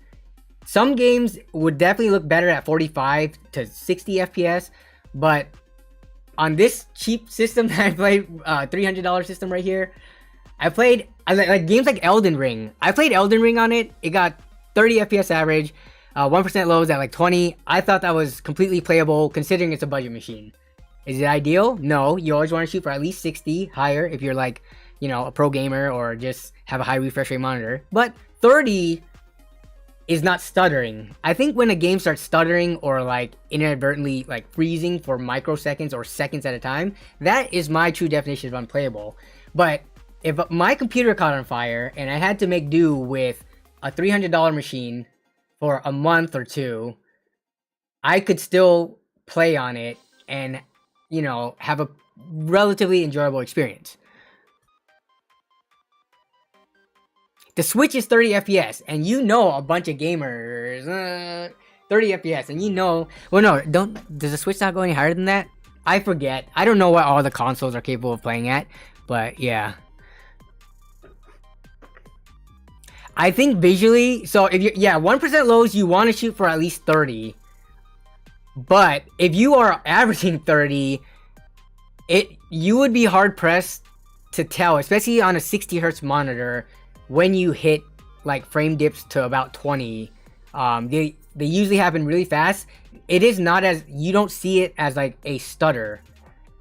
Some games would definitely look better at 45 to 60 FPS, but on this cheap system that I played, $300 system right here, I played like games like Elden Ring. I played Elden Ring on it. It got 30 FPS average, 1% lows at like 20. I thought that was completely playable considering it's a budget machine. Is it ideal? No. You always want to shoot for at least 60 higher if you're like, a pro gamer or just have a high refresh rate monitor. But 30 is not stuttering. I think when a game starts stuttering or like inadvertently like freezing for microseconds or seconds at a time, that is my true definition of unplayable. But if my computer caught on fire and I had to make do with a $300 machine for a month or two, I could still play on it and, have a relatively enjoyable experience. The Switch is 30 FPS, and a bunch of gamers, 30 FPS, and well, no, does the Switch not go any higher than that? I forget. I don't know what all the consoles are capable of playing at, but yeah. I think visually, so if 1% lows, you want to shoot for at least 30. But if you are averaging 30, you would be hard pressed to tell, especially on a 60 hertz monitor, when you hit like frame dips to about 20. They usually happen really fast. It is not as, you don't see it as like a stutter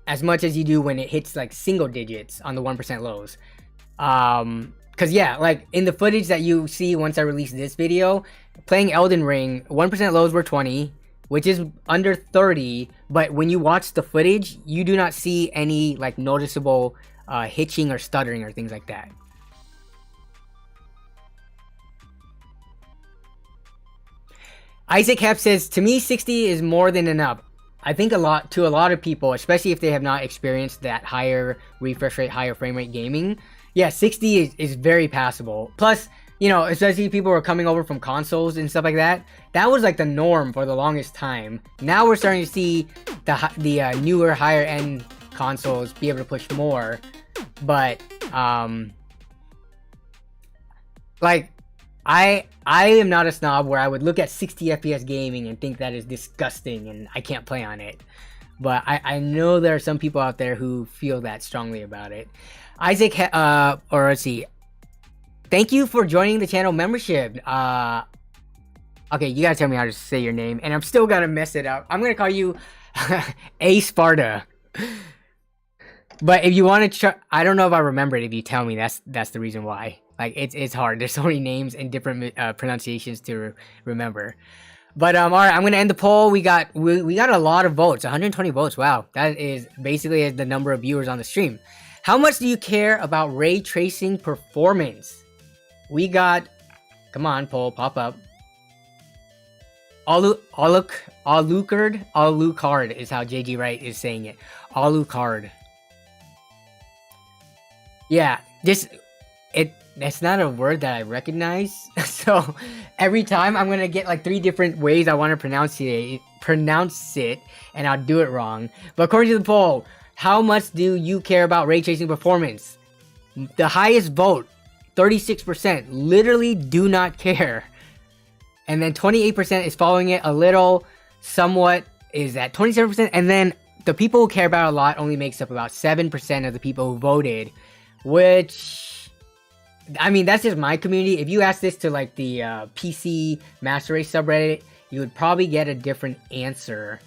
as much as you do when it hits like single digits on the 1% lows. Cause yeah, like in the footage that you see once I release this video, playing Elden Ring, 1% lows were 20, which is under 30, but when you watch the footage, you do not see any like noticeable hitching or stuttering or things like that. Isaac Hep says, to me, 60 is more than enough. I think to a lot of people, especially if they have not experienced that higher refresh rate, higher frame rate gaming, yeah, 60 is very passable. Plus, especially people who are coming over from consoles and stuff like that, that was like the norm for the longest time. Now we're starting to see the newer, higher end consoles be able to push more. But Like, I am not a snob where I would look at 60 FPS gaming and think that is disgusting and I can't play on it. But I know there are some people out there who feel that strongly about it. Isaac, or let's see. Thank you for joining the channel membership. Okay, you gotta tell me how to say your name, and I'm still gonna mess it up. I'm gonna call you A Sparta. But if you want to try, I don't know if I remember it. If you tell me, that's the reason why. Like, it's hard. There's so many names and different pronunciations to remember. But all right, I'm gonna end the poll. We got a lot of votes, 120 votes. Wow, that is basically the number of viewers on the stream. How much do you care about ray tracing performance? We got, come on, poll, pop up. Alucard is how JG Wright is saying it. Alucard. Yeah, that's not a word that I recognize. So every time I'm gonna get like 3 different ways I want to pronounce it, and I'll do it wrong. But according to the poll, how much do you care about ray tracing performance? The highest vote, 36%, literally do not care. And then 28% is following it a little, somewhat is at 27%. And then the people who care about it a lot only makes up about 7% of the people who voted. Which, I mean, that's just my community. If you ask this to like the PC Master Race subreddit, you would probably get a different answer.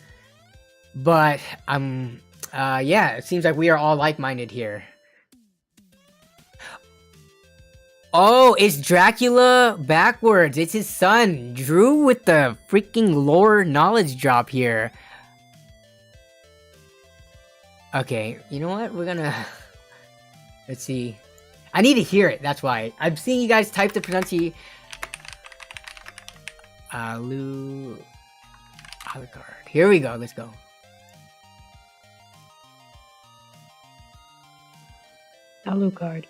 But, yeah, it seems like we are all like-minded here. Oh, it's Dracula backwards. It's his son, Drew, with the freaking lore knowledge drop here. Okay, you know what? We're gonna... Let's see. I need to hear it, that's why. I'm seeing you guys type the pronunciation. Alucard. Here we go, let's go. Alucard.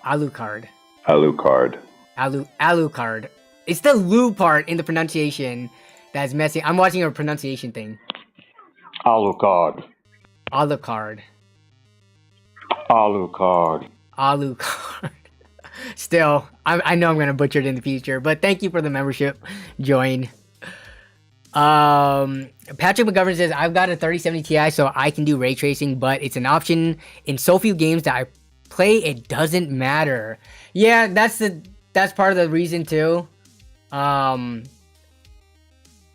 Alucard. Alucard. Alucard. It's the Lu part in the pronunciation that's messy. I'm watching a pronunciation thing. Alucard. Alucard. Alucard. Alucard. Still, I know I'm gonna butcher it in the future, but thank you for the membership. Join. Patrick McGovern says, I've got a 3070 Ti, so I can do ray tracing, but it's an option in so few games that I play, it doesn't matter. Yeah, that's part of the reason too.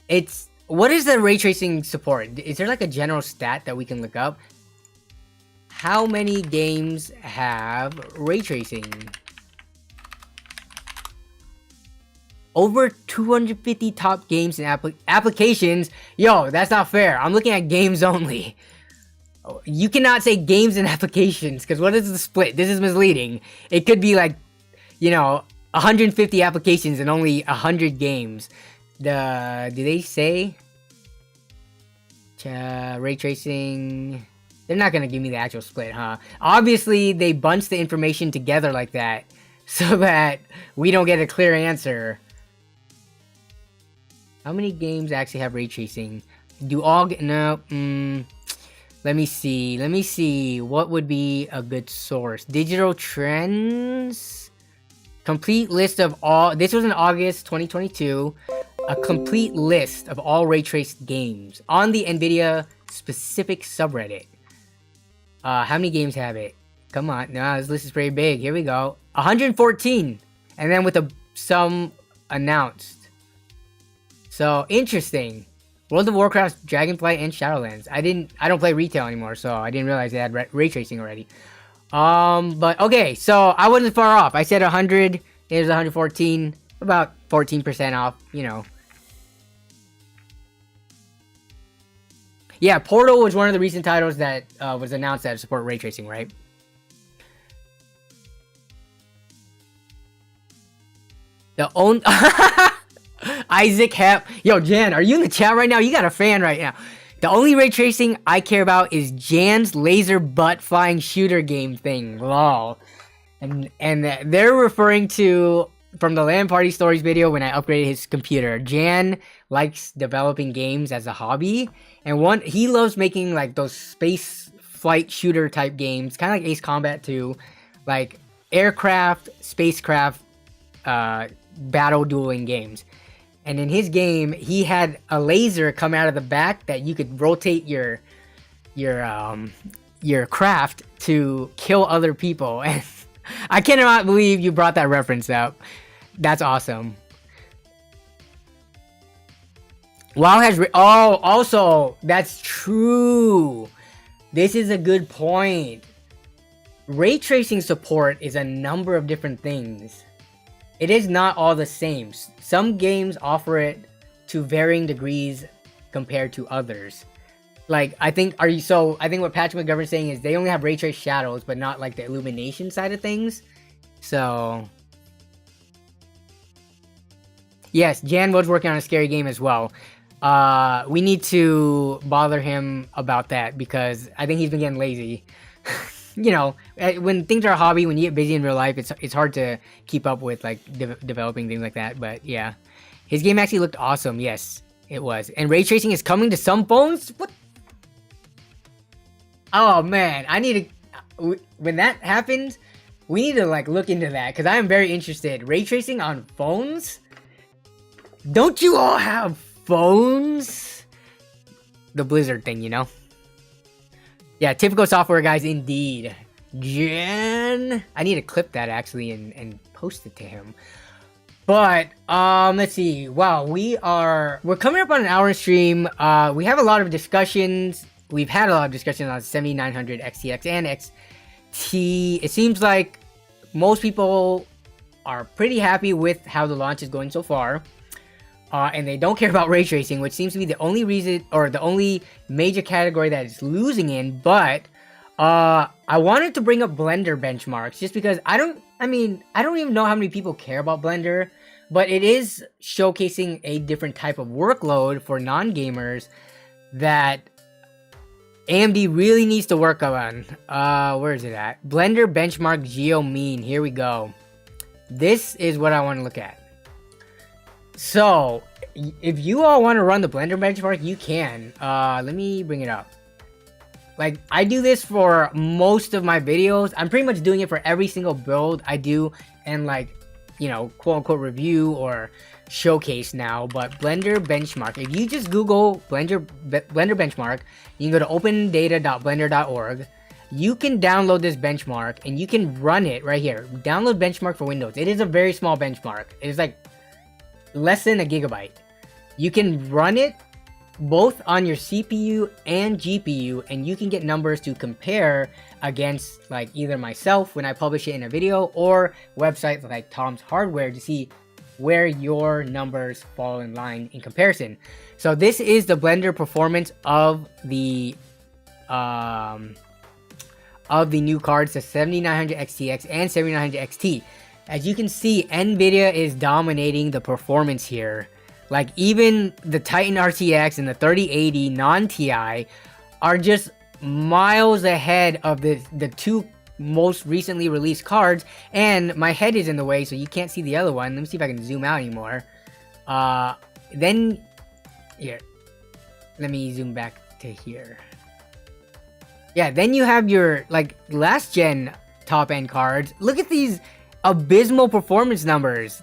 It's, what is the ray tracing support? Is there like a general stat that we can look up? How many games have ray tracing? Over 250 top games and applications. Yo, that's not fair. I'm looking at games only. You cannot say games and applications, because what is the split? This is misleading. It could be like, you know, 150 applications and only 100 games. Do they say? Ray tracing... They're not going to give me the actual split, huh? Obviously, they bunch the information together like that so that we don't get a clear answer. How many games actually have ray tracing? Do all... No. Let me see. What would be a good source? Digital Trends? Complete list of all... This was in August 2022. A complete list of all ray traced games on the NVIDIA specific subreddit. How many games have it? Come on. No, this list is pretty big. Here we go. 114. And then with some announced. So, interesting. World of Warcraft, Dragonflight, and Shadowlands. I don't play retail anymore, so I didn't realize they had ray tracing already. But, okay. So, I wasn't far off. I said 100. It was 114. About 14% off, you know. Yeah, Portal was one of the recent titles that was announced that support ray tracing, right? The own Isaac Hep. Yo, Jan, are you in the chat right now? You got a fan right now. The only ray tracing I care about is Jan's laser butt flying shooter game thing. Lol. And they're referring to from the LAN Party Stories video when I upgraded his computer. Jan likes developing games as a hobby, and he loves making like those space flight shooter type games, kind of like Ace Combat 2. like aircraft, spacecraft, battle dueling games. And in his game, he had a laser come out of the back that you could rotate your craft to kill other people. And I cannot believe you brought that reference up. That's awesome. WoW has also that's true. This is a good point. Ray tracing support is a number of different things. It is not all the same. Some games offer it to varying degrees compared to others. Like, I think what Patrick McGovern's saying is they only have ray trace shadows, but not like the illumination side of things. So, yes, Jan was working on a scary game as well. We need to bother him about that because I think he's been getting lazy. You know, when things are a hobby, when you get busy in real life, it's hard to keep up with like developing things like that. But yeah, his game actually looked awesome. Yes, it was. And ray tracing is coming to some phones. What? Oh man, I need to. When that happens, we need to like look into that because I am very interested. Ray tracing on phones? Don't you all have phones? The Blizzard thing, you know. Yeah, typical software guys indeed. Jen, I need to clip that actually and post it to him. But let's see. Wow, we're coming up on an hour stream. We have a lot of discussions. We've had a lot of discussions on 7900 XTX and XT. It seems like most people are pretty happy with how the launch is going so far. And they don't care about ray tracing, which seems to be the only reason or the only major category that it's losing in. But I wanted to bring up Blender benchmarks just because I don't even know how many people care about Blender, but it is showcasing a different type of workload for non-gamers that AMD really needs to work on. Where is it at? Blender benchmark geo mean. Here we go. This is what I want to look at. So, if you all want to run the Blender benchmark, you can. Let me bring it up. Like, I do this for most of my videos. I'm pretty much doing it for every single build I do and like, you know, quote-unquote review or showcase now. But Blender benchmark, if you just Google Blender benchmark, you can go to opendata.blender.org. You can download this benchmark and you can run it right here. Download benchmark for Windows. It is a very small benchmark. It is like less than a gigabyte. You can run it both on your CPU and GPU, and you can get numbers to compare against like either myself when I publish it in a video or websites like Tom's Hardware to see where your numbers fall in line in comparison. So this is the Blender performance of the new cards, the 7900 XTX and 7900 XT. As you can see, NVIDIA is dominating the performance here. Like, even the Titan RTX and the 3080 non-TI are just miles ahead of the two most recently released cards. And my head is in the way, so you can't see the other one. Let me see if I can zoom out anymore. Then, here. Let me zoom back to here. Yeah, then you have your, like, last-gen top-end cards. Look at these abysmal performance numbers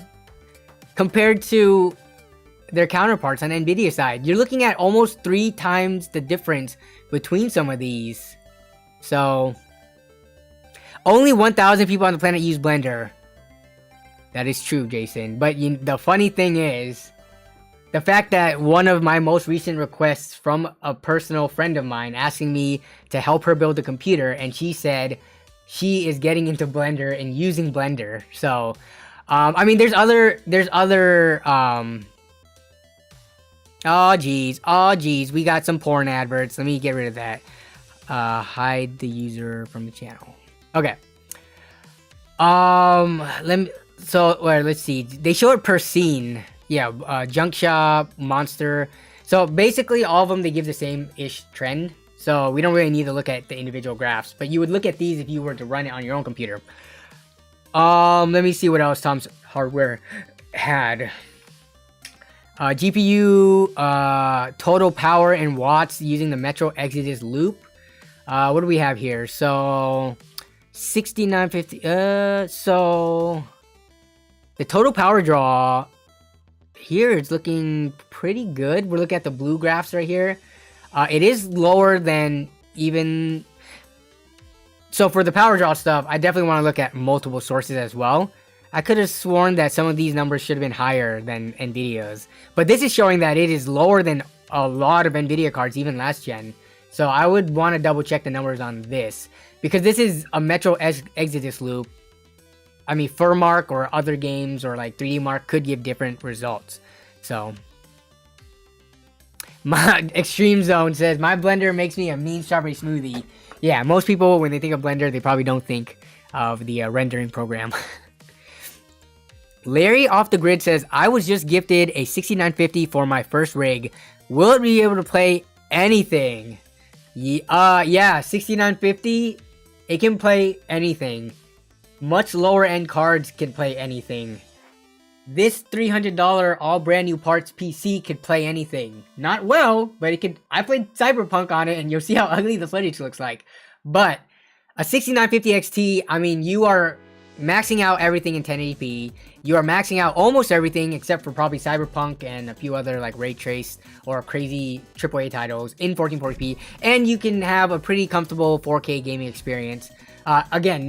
compared to their counterparts on NVIDIA side. You're looking at almost 3 times the difference between some of these. So, only 1,000 people on the planet use Blender. That is true, Jason. But the funny thing is, the fact that one of my most recent requests from a personal friend of mine asking me to help her build a computer, and she said she is getting into Blender and using Blender. So, I mean, there's other, oh geez, we got some porn adverts. Let me get rid of that. Hide the user from the channel. Okay. Let's see. They show it per scene. Yeah, Junk Shop, Monster. So basically all of them, they give the same-ish trend. So we don't really need to look at the individual graphs, but you would look at these if you were to run it on your own computer. Let me see what else Tom's Hardware had. GPU, total power in watts using the Metro Exodus loop. What do we have here? So 6950. So the total power draw here is looking pretty good. We're looking at the blue graphs right here. It is lower than even. So for the power draw stuff, I definitely want to look at multiple sources as well. I could have sworn that some of these numbers should have been higher than NVIDIA's, but this is showing that it is lower than a lot of NVIDIA cards, even last gen. So I would want to double check the numbers on this, because this is a Metro Exodus loop. I mean, Furmark or other games or like 3D Mark could give different results. So my Extreme Zone says, my blender makes me a mean strawberry smoothie. Yeah, most people, when they think of Blender, they probably don't think of the rendering program. Larry Off the Grid says, I was just gifted a 6950 for my first rig. Will it be able to play anything? Yeah, 6950, it can play anything. Much lower end cards can play anything. This $300 all brand new parts PC could play anything. Not well, but it could. I played Cyberpunk on it and you'll see how ugly the footage looks like. But a 6950 XT, I mean, you are maxing out everything in 1080p. You are maxing out almost everything except for probably Cyberpunk and a few other like Raytrace or crazy AAA titles in 1440p. And you can have a pretty comfortable 4K gaming experience. Again,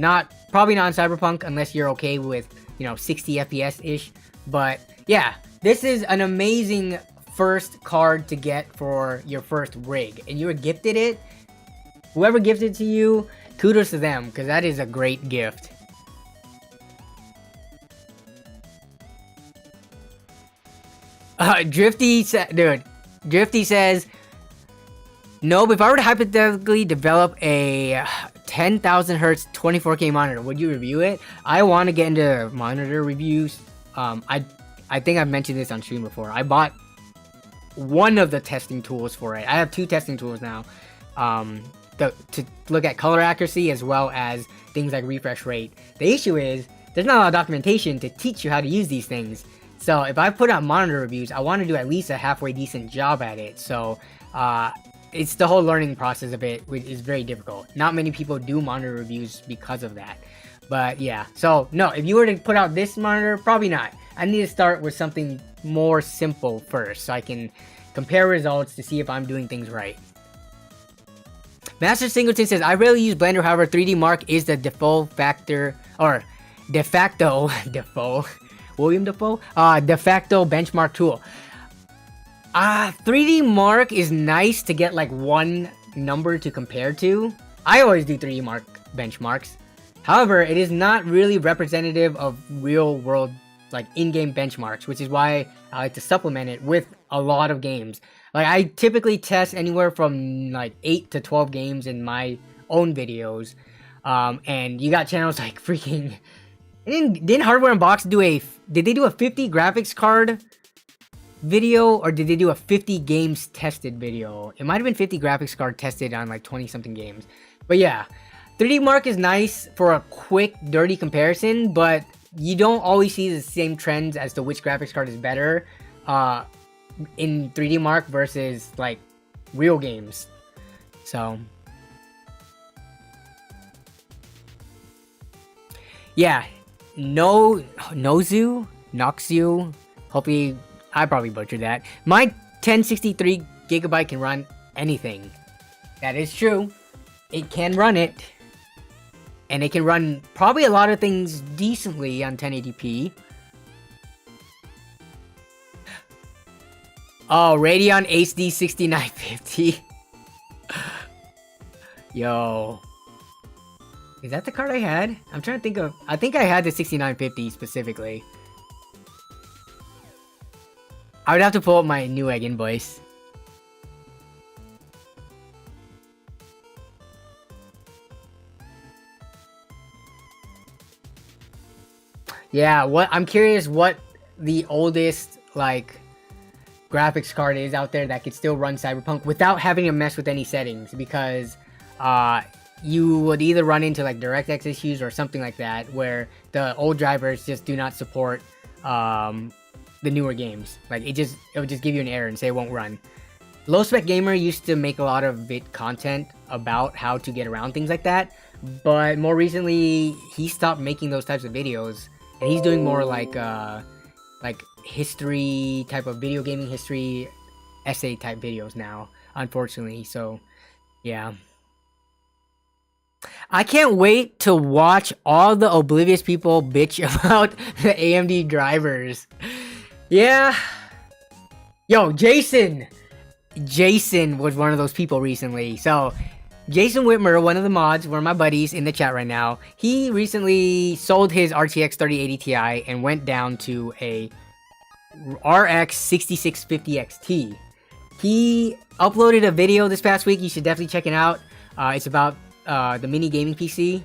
probably not in Cyberpunk unless you're okay with, 60 FPS-ish. But yeah, this is an amazing first card to get for your first rig. And you were gifted it. Whoever gifted it to you, kudos to them, because that is a great gift. Drifty says, nope, if I were to hypothetically develop a 10,000 hertz 24K monitor, would you review it? I want to get into monitor reviews. I think I've mentioned this on stream before. I bought one of the testing tools for it. I have 2 testing tools now. To look at color accuracy as well as things like refresh rate. The issue is, there's not a lot of documentation to teach you how to use these things. So if I put out monitor reviews, I want to do at least a halfway decent job at it. So it's the whole learning process of it, which is very difficult. Not many people do monitor reviews because of that. But yeah, so no, if you were to put out this monitor, probably not. I need to start with something more simple first so I can compare results to see if I'm doing things right. Master Singleton says, I rarely use Blender, however, 3D Mark is the default factor, or de facto, William Defoe? De facto benchmark tool. 3D Mark is nice to get like one number to compare to. I always do 3D Mark benchmarks. However, it is not really representative of real world, like in-game benchmarks, which is why I like to supplement it with a lot of games. Like I typically test anywhere from like 8 to 12 games in my own videos. And you got channels like freaking... Didn't Hardware Unboxed did they do a 50 graphics card video, or did they do a 50 games tested video? It might have been 50 graphics card tested on like 20 something games. But yeah, 3D Mark is nice for a quick, dirty comparison, but you don't always see the same trends as to which graphics card is better in 3D Mark versus like real games. So yeah, Noxu, hopefully I probably butchered that. My 1063 gigabyte can run anything. That is true. It can run it. And it can run probably a lot of things decently on 1080p. Oh, Radeon HD 6950. Yo. Is that the card I had? I'm trying to think of... I think I had the 6950 specifically. I would have to pull up my Newegg invoice. Yeah, I'm curious what the oldest, like, graphics card is out there that could still run Cyberpunk without having to mess with any settings, because you would either run into like DirectX issues or something like that, where the old drivers just do not support the newer games. Like it would just give you an error and say it won't run. Low Spec Gamer used to make a lot of content about how to get around things like that, but more recently he stopped making those types of videos, and he's doing more like history type of video gaming history essay type videos now, unfortunately. So yeah, I can't wait to watch all the oblivious people bitch about the AMD drivers. Yeah. Yo, Jason was one of those people recently. So Jason Whitmer, one of the mods, one of my buddies in the chat right now, he recently sold his RTX 3080 Ti and went down to a RX 6650 XT. He uploaded a video this past week. You should definitely check it out. It's about the mini gaming PC.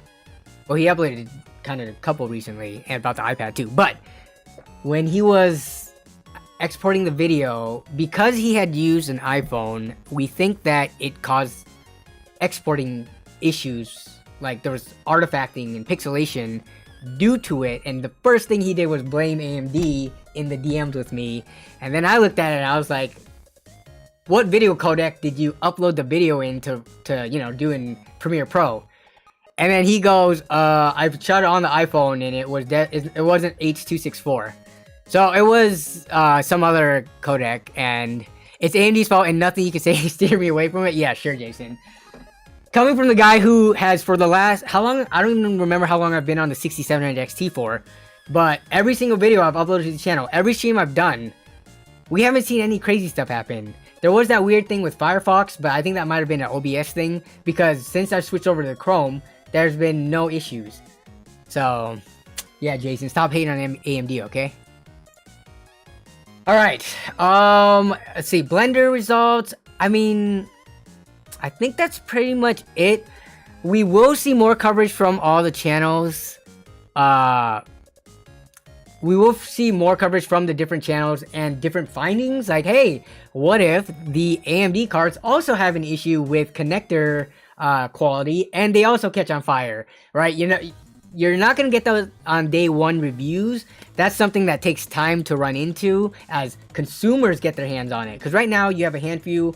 Well, he uploaded kind of a couple recently, and about the iPad too. But when he was exporting the video, because he had used an iPhone, we think that it caused exporting issues. Like there was artifacting and pixelation due to it, and the first thing he did was blame AMD in the DMs with me. And then I looked at it and I was like, what video codec did you upload the video in to you know, do in Premiere Pro? And then he goes, I shot it on the iPhone and it wasn't H.264. So it was some other codec, and it's AMD's fault, and nothing you can say to steer me away from it. Yeah, sure, Jason. Coming from the guy who has, for the last, how long, I don't even remember how long I've been on the 6700 XT for, but every single video I've uploaded to the channel, every stream I've done, we haven't seen any crazy stuff happen. There was that weird thing with Firefox, but I think that might have been an OBS thing, because since I switched over to Chrome, there's been no issues. So, yeah, Jason, stop hating on AMD, okay? Alright, let's see, Blender results. I mean, I think that's pretty much it. We will see more coverage from all the channels. We will see more coverage from the different channels and different findings. Like, hey, what if the AMD cards also have an issue with connector quality and they also catch on fire, right? You know, you're not going to get those on day one reviews. That's something that takes time to run into as consumers get their hands on it. Because right now you have a handful,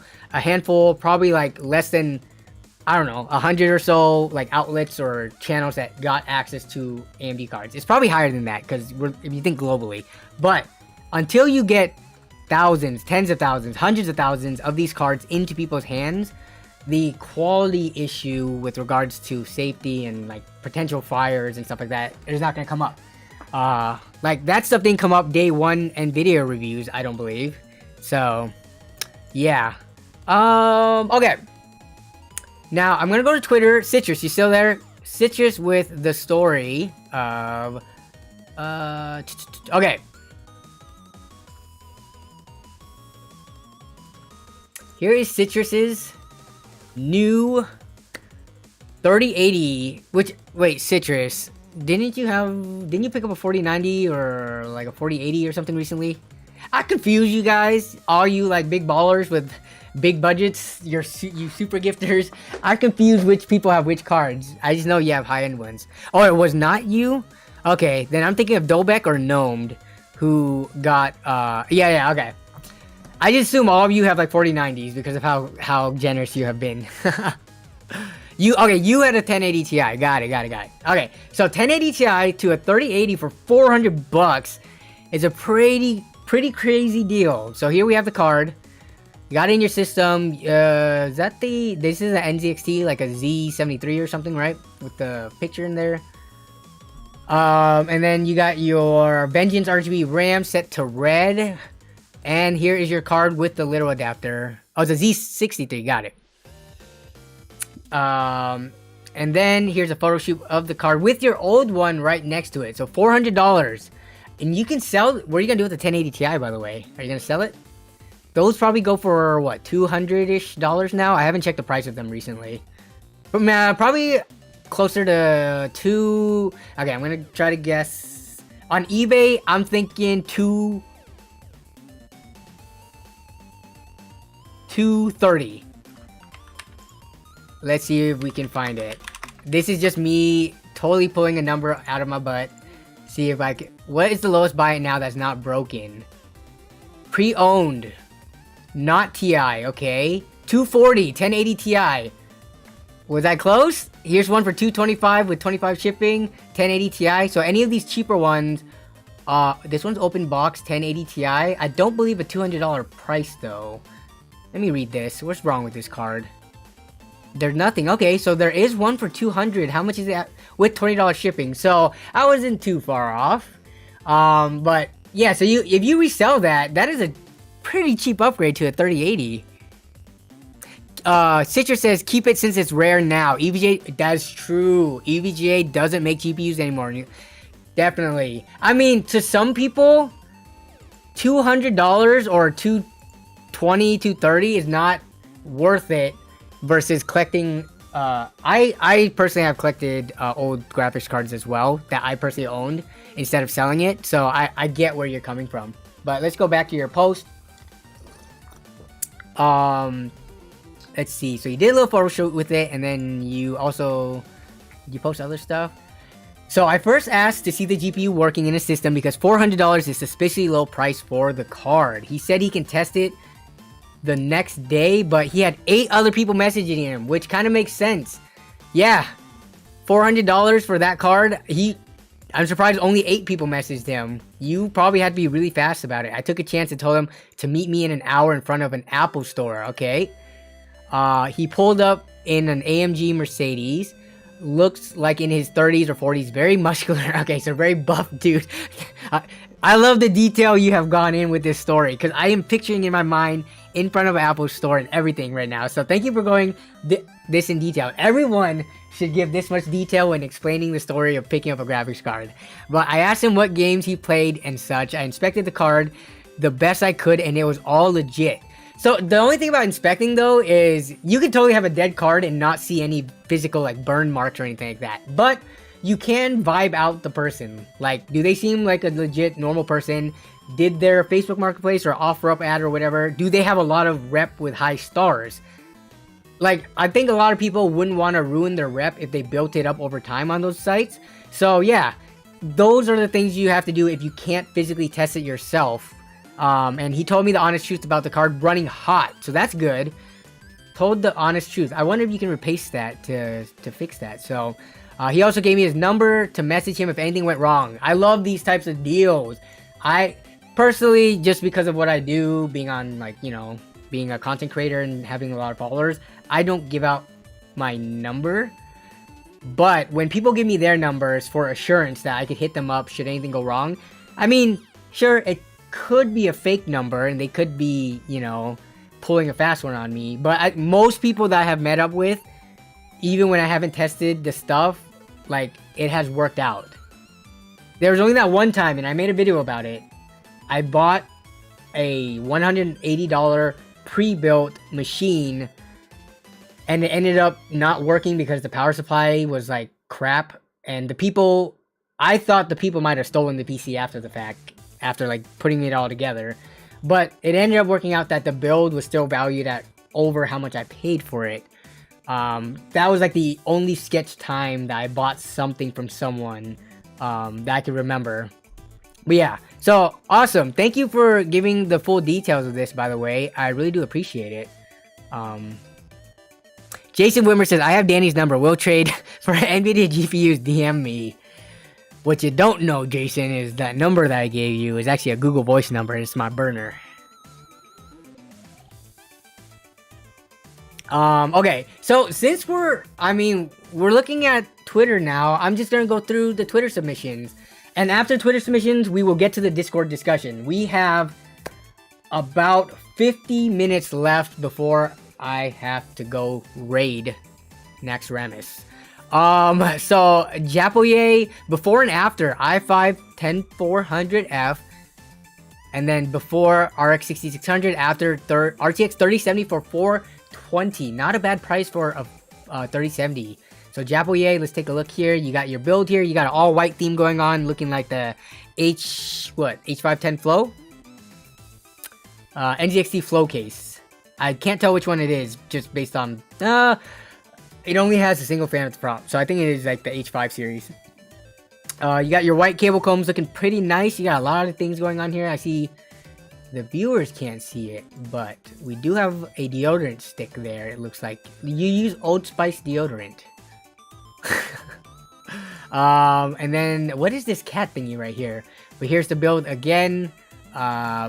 probably like less than, I don't know, 100 or so like outlets or channels that got access to AMD cards. It's probably higher than that because if you think globally. But until you get thousands, tens of thousands, hundreds of thousands of these cards into people's hands, the quality issue with regards to safety and like potential fires and stuff like that is not going to come up. Like that stuff didn't come up day one NVIDIA reviews, I don't believe. So, yeah. Okay. Now, I'm going to go to Twitter. Citrus, you still there? Citrus with the story of... okay. Here is Citrus's new 3080, which, wait, Citrus, didn't you pick up a 4090 or like a 4080 or something recently? I confuse you guys, all you like big ballers with big budgets, you super gifters. I confuse which people have which cards. I just know you have high-end ones. Oh, it was not you? Okay, then I'm thinking of Dolbeck or Gnomed, who got, yeah, okay. I just assume all of you have like 4090s because of how generous you have been. You had a 1080 Ti. Got it. Okay, so 1080 Ti to a 3080 for $400 is a pretty crazy deal. So here we have the card. You got it in your system. This is an NZXT, like a Z73 or something, right? With the picture in there. And then you got your Vengeance RGB RAM set to red. And here is your card with the little adapter. Oh, it's a Z63, got it. And then here's a photo shoot of the card with your old one right next to it. So $400. And you can sell, what are you going to do with the 1080 Ti, by the way? Are you going to sell it? Those probably go for, what, $200-ish now? I haven't checked the price of them recently. But probably closer to two... Okay, I'm going to try to guess. On eBay, I'm thinking $230. Let's see if we can find it. This is just me totally pulling a number out of my butt. See if I can... What is the lowest buy it now that's not broken? Pre-owned. Not Ti, okay. 240, 1080 Ti. Was I close? Here's one for 225 with 25 shipping, 1080 Ti. So any of these cheaper ones, this one's open box, 1080 Ti. I don't believe a $200 price though. Let me read this. What's wrong with this card? There's nothing. Okay, so there is one for 200. How much is that with $20 shipping? So I wasn't too far off. But yeah, so if you resell that, that is a pretty cheap upgrade to a 3080. Citrus says keep it since it's rare now. EVGA, that's true. EVGA doesn't make GPUs anymore. Definitely. I mean, to some people, $200 or $220, $230 is not worth it versus collecting. I personally have collected old graphics cards as well that I personally owned instead of selling it. So I get where you're coming from. But let's go back to your post. Let's see. So you did a little photo shoot with it, and then you post other stuff. So I first asked to see the GPU working in a system because $400 is suspiciously low price for the card. He said he can test it the next day, but he had 8 other people messaging him, which kind of makes sense. Yeah, $400 for that card. I'm surprised only 8 people messaged him. You probably had to be really fast about it. I took a chance and told him to meet me in an hour in front of an Apple store, okay? He pulled up in an AMG Mercedes. Looks like in his 30s or 40s. Very muscular. Okay, so very buff dude. I love the detail you have gone in with this story, because I am picturing in my mind in front of an Apple store and everything right now. So thank you for going this in detail. Everyone should give this much detail when explaining the story of picking up a graphics card. But I asked him what games he played and such. I inspected the card the best I could, and it was all legit. So the only thing about inspecting though is you could totally have a dead card and not see any physical like burn marks or anything like that. But you can vibe out the person. Like, do they seem like a legit normal person? Did their Facebook Marketplace or OfferUp ad or whatever, do they have a lot of rep with high stars? Like, I think a lot of people wouldn't want to ruin their rep if they built it up over time on those sites. So yeah, those are the things you have to do if you can't physically test it yourself. And he told me the honest truth about the card running hot, so that's good. Told the honest truth. I wonder if you can repaste that to fix that. So he also gave me his number to message him if anything went wrong. I love these types of deals. I personally, just because of what I do, being on, like, you know, being a content creator and having a lot of followers, I don't give out my number. But when people give me their numbers for assurance that I could hit them up should anything go wrong, I mean, sure, it could be a fake number and they could be, you know, pulling a fast one on me. But most people that I have met up with, even when I haven't tested the stuff, like, it has worked out. There was only that one time, and I made a video about it. I bought a $180 pre-built machine, and it ended up not working because the power supply was like crap. And I thought the people might have stolen the PC after the fact, after like putting it all together. But it ended up working out that the build was still valued at over how much I paid for it. That was like the only sketch time that I bought something from someone that I can remember. But yeah, so awesome. Thank you for giving the full details of this, by the way. I really do appreciate it. Jason Wimmer says, I have Danny's number. We'll trade for NVIDIA GPUs. DM me. What you don't know, Jason, is that number that I gave you is actually a Google Voice number, and it's my burner. Okay, so since we're looking at Twitter now, I'm just gonna go through the Twitter submissions. And after Twitter submissions, we will get to the Discord discussion. We have about 50 minutes left before I have to go raid Naxxramas. So Japoye, before and after i5 10400F, and then before RX 6600, after RTX 3070 for 420. Not a bad price for a 3070. So Japoye, let's take a look here. You got your build here. You got an all white theme going on, looking like the H510 Flow, NZXT Flow case. I can't tell which one it is just based on it only has a single fan at the front, so I think it is like the H5 series. You got your white cable combs looking pretty nice. You got a lot of things going on here. I see the viewers can't see it, but we do have a deodorant stick there. It looks like you use Old Spice deodorant. And then what is this cat thingy right here? But here's the build again.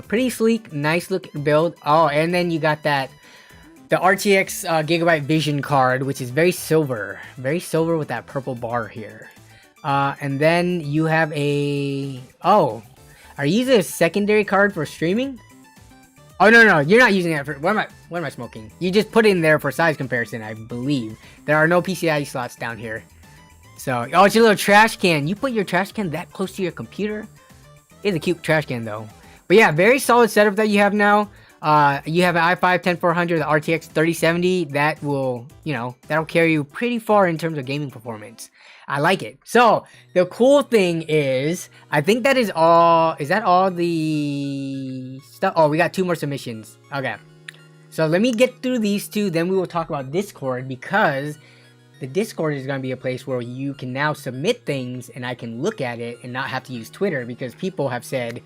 Pretty sleek, nice looking build. Oh, and then you got the RTX Gigabyte Vision card, which is very silver with that purple bar here. And then you have a, oh, are you using a secondary card for streaming? Oh, no, you're not using that for, what am I smoking? You just put it in there for size comparison, I believe. There are no PCIe slots down here. So, oh, it's your little trash can. You put your trash can that close to your computer? It's a cute trash can, though. But yeah, very solid setup that you have now. You have an i5-10400, the RTX 3070. That will, that'll carry you pretty far in terms of gaming performance. I like it. So, the cool thing is, I think that is all. Is that all the stuff? Oh, we got 2 more submissions. Okay. So, let me get through these 2, then we will talk about Discord, because the Discord is going to be a place where you can now submit things and I can look at it and not have to use Twitter, because people have said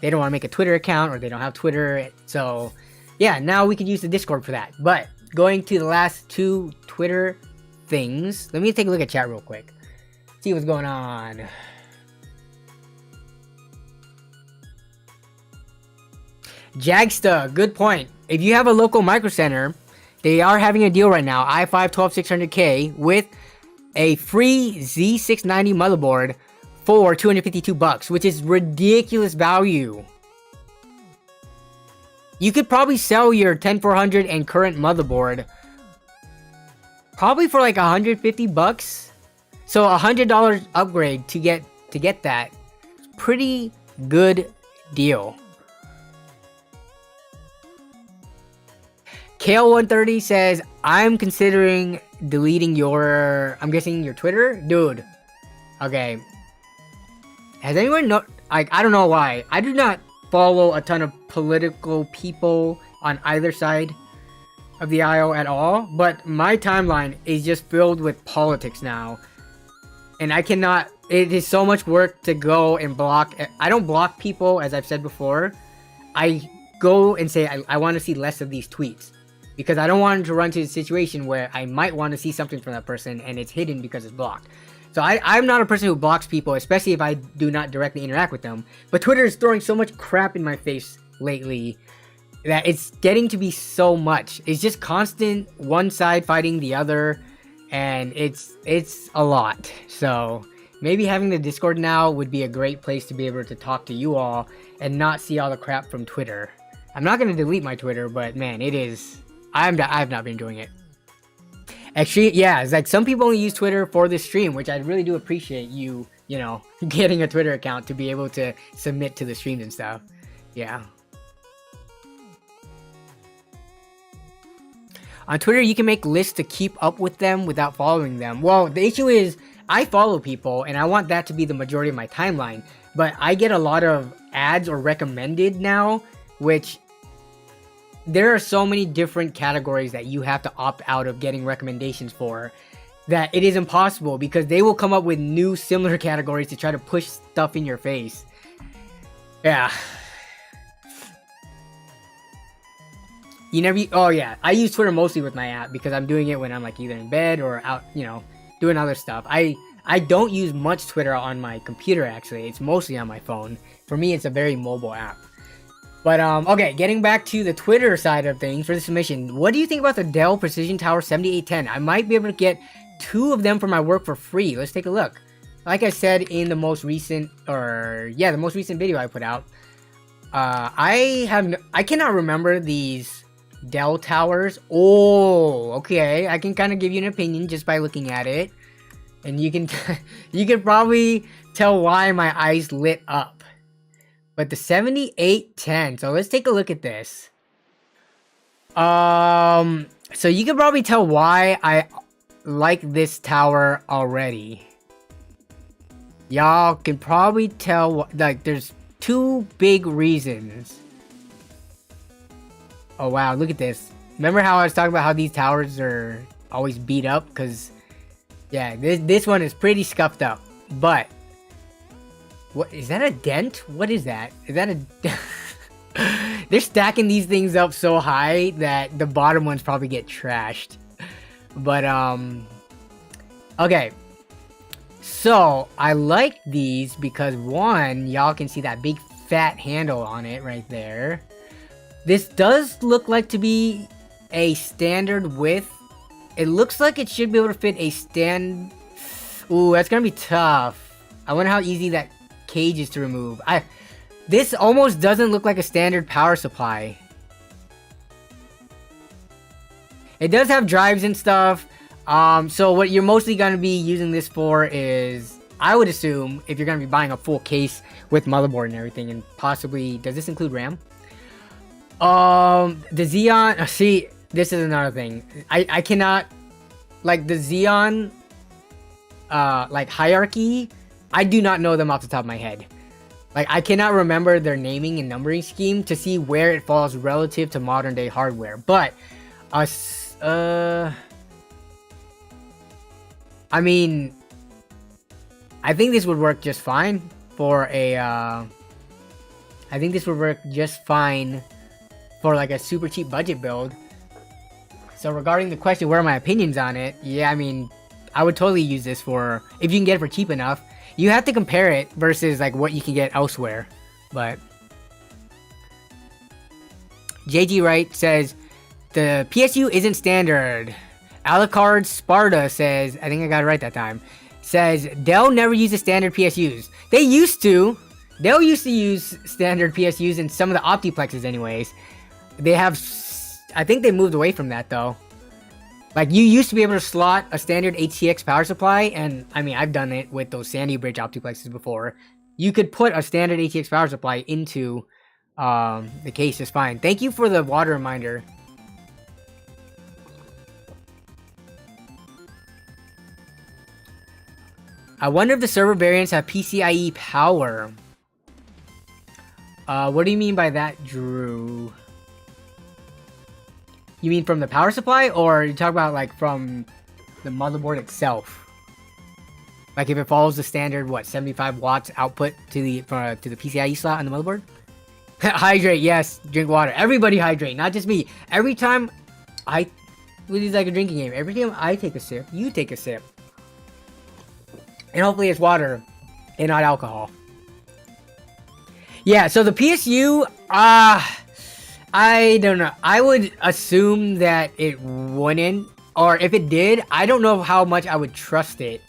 they don't want to make a Twitter account or they don't have Twitter. So, yeah, now we could use the Discord for that. But going to the last 2 Twitter things, let me take a look at chat real quick. See what's going on. Jagsta, good point. If you have a local micro center, they are having a deal right now. i5-12600K with a free Z690 motherboard for $252, which is ridiculous value. You could probably sell your 10400 and current motherboard probably for like $150. So $100 upgrade to get that. Pretty good deal. Kale130 says, I'm considering deleting your, I'm guessing your Twitter? Dude. Okay. Has anyone know, I don't know why. I do not follow a ton of political people on either side of the aisle at all, but my timeline is just filled with politics now. And I cannot, it is so much work to go and block. I don't block people, as I've said before. I go and say, I want to see less of these tweets. Because I don't want to run to a situation where I might want to see something from that person and it's hidden because it's blocked. So I'm not a person who blocks people, especially if I do not directly interact with them. But Twitter is throwing so much crap in my face lately that it's getting to be so much. It's just constant one side fighting the other. And it's a lot. So maybe having the Discord now would be a great place to be able to talk to you all and not see all the crap from Twitter. I'm not going to delete my Twitter, but man, it is, I've not been doing it. Actually, yeah, it's like some people only use Twitter for this stream, which I really do appreciate you getting a Twitter account to be able to submit to the streams and stuff. Yeah. On Twitter, you can make lists to keep up with them without following them. Well, the issue is, I follow people, and I want that to be the majority of my timeline. But I get a lot of ads or recommended now, which there are so many different categories that you have to opt out of getting recommendations for, that it is impossible, because they will come up with new similar categories to try to push stuff in your face. Yeah. Oh yeah, I use Twitter mostly with my app because I'm doing it when I'm like either in bed or out, doing other stuff. I don't use much Twitter on my computer actually. It's mostly on my phone. For me, it's a very mobile app. But okay, getting back to the Twitter side of things for the submission. What do you think about the Dell Precision Tower 7810? I might be able to get 2 of them for my work for free. Let's take a look. Like I said in the most recent video I put out, I cannot remember these Dell towers. Oh, okay. I can kind of give you an opinion just by looking at it, and you can probably tell why my eyes lit up. But the 7810. So let's take a look at this. So you can probably tell why I like this tower already. Y'all can probably tell, like, there's 2 big reasons. Oh wow, look at this. Remember how I was talking about how these towers are always beat up? Because, yeah, this one is pretty scuffed up. But, what is that, a dent? What is that? Is that a... They're stacking these things up so high that the bottom ones probably get trashed. But, okay. So, I like these because, one, y'all can see that big fat handle on it right there. This does look like to be a standard width. It looks like it should be able to fit a stand... Ooh, that's gonna be tough. I wonder how easy that cage is to remove. This almost doesn't look like a standard power supply. It does have drives and stuff. So what you're mostly gonna be using this for is, I would assume, if you're gonna be buying a full case with motherboard and everything, and possibly, does this include RAM? The Xeon, see, this is another thing. I cannot, like the Xeon, like hierarchy, I do not know them off the top of my head. Like, I cannot remember their naming and numbering scheme to see where it falls relative to modern day hardware. But, I mean, I think this would work just fine for a, I think this would work just fine for like a super cheap budget build. So regarding the question, where are my opinions on it? Yeah, I mean, I would totally use this for, if you can get it for cheap enough. You have to compare it versus like what you can get elsewhere. But JG Wright says the PSU isn't standard. Alucard Sparta says, I think I got it right that time, says Dell never uses standard PSUs. They used to. Dell used to use standard PSUs in some of the Optiplexes anyways. They have, I think they moved away from that though. Like, you used to be able to slot a standard HTX power supply, and I mean, I've done it with those Sandy Bridge Optiplexes before. You could put a standard HTX power supply into the case just fine. Thank you for the water reminder. I wonder if the server variants have PCIe power. What do you mean by that, Drew? You mean from the power supply, or you talk about like from the motherboard itself? Like if it follows the standard, what, 75 watts output to the PCIe slot on the motherboard? Hydrate, yes. Drink water. Everybody hydrate, not just me. Every time this is like a drinking game. Every time I take a sip, you take a sip. And hopefully it's water and not alcohol. Yeah, so the PSU, I don't know. I would assume that it wouldn't. Or if it did, I don't know how much I would trust it.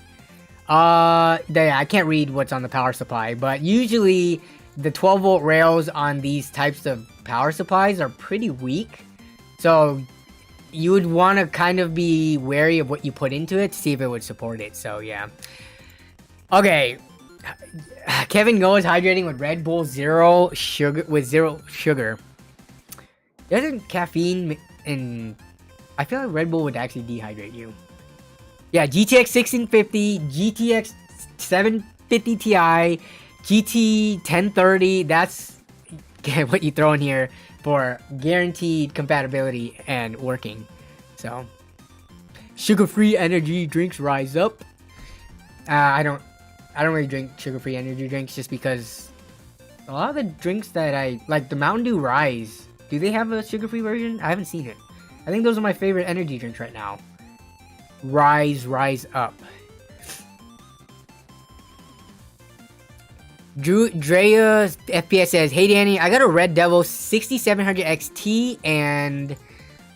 I can't read what's on the power supply. But usually, the 12-volt rails on these types of power supplies are pretty weak. So, you would want to kind of be wary of what you put into it to see if it would support it. So, yeah. Okay. Kevin Go is hydrating with Red Bull zero sugar. Doesn't caffeine and I feel like Red Bull would actually dehydrate you. Yeah, GTX 1650, GTX 750 Ti, GT 1030. That's what you throw in here for guaranteed compatibility and working. So, sugar-free energy drinks rise up. I don't really drink sugar-free energy drinks just because a lot of the drinks that I like, the Mountain Dew Rise. Do they have a sugar-free version? I haven't seen it. I think those are my favorite energy drinks right now. Rise up. Drea FPS says, hey Danny, I got a Red Devil 6700 XT and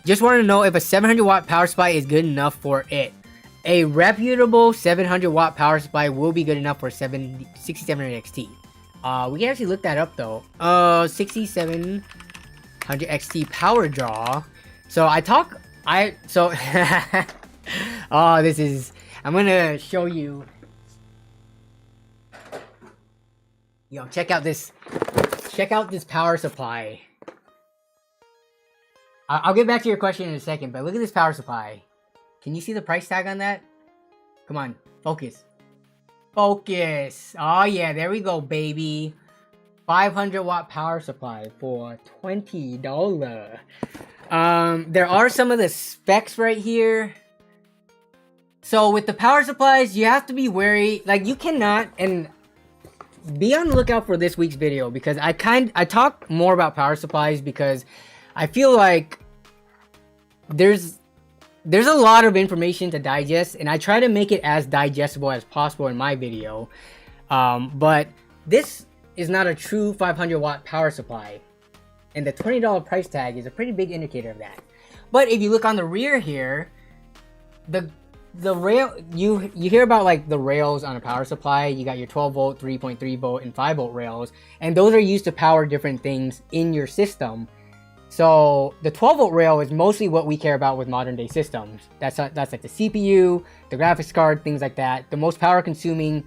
just wanted to know if a 700 watt power supply is good enough for it. A reputable 700 watt power supply will be good enough for 6700 XT. We can actually look that up though. 6700 XT power draw. So oh, this is, I'm gonna show you. Yo, check out this power supply. I'll get back to your question in a second, but look at this power supply. Can you see the price tag on that? Come on, focus. Focus. Oh yeah, there we go, baby. 500 watt power supply for $20. There are some of the specs right here. So with the power supplies, you have to be wary. Like, you cannot, and be on the lookout for this week's video, because I talk more about power supplies because I feel like there's a lot of information to digest, and I try to make it as digestible as possible in my video. But this is not a true 500 watt power supply, and the $20 price tag is a pretty big indicator of that. But if you look on the rear here, the rail, you hear about like the rails on a power supply. You got your 12 volt, 3.3 volt, and 5 volt rails, and those are used to power different things in your system. So the 12 volt rail is mostly what we care about with modern day systems. That's like the CPU, the graphics card, things like that. The most power consuming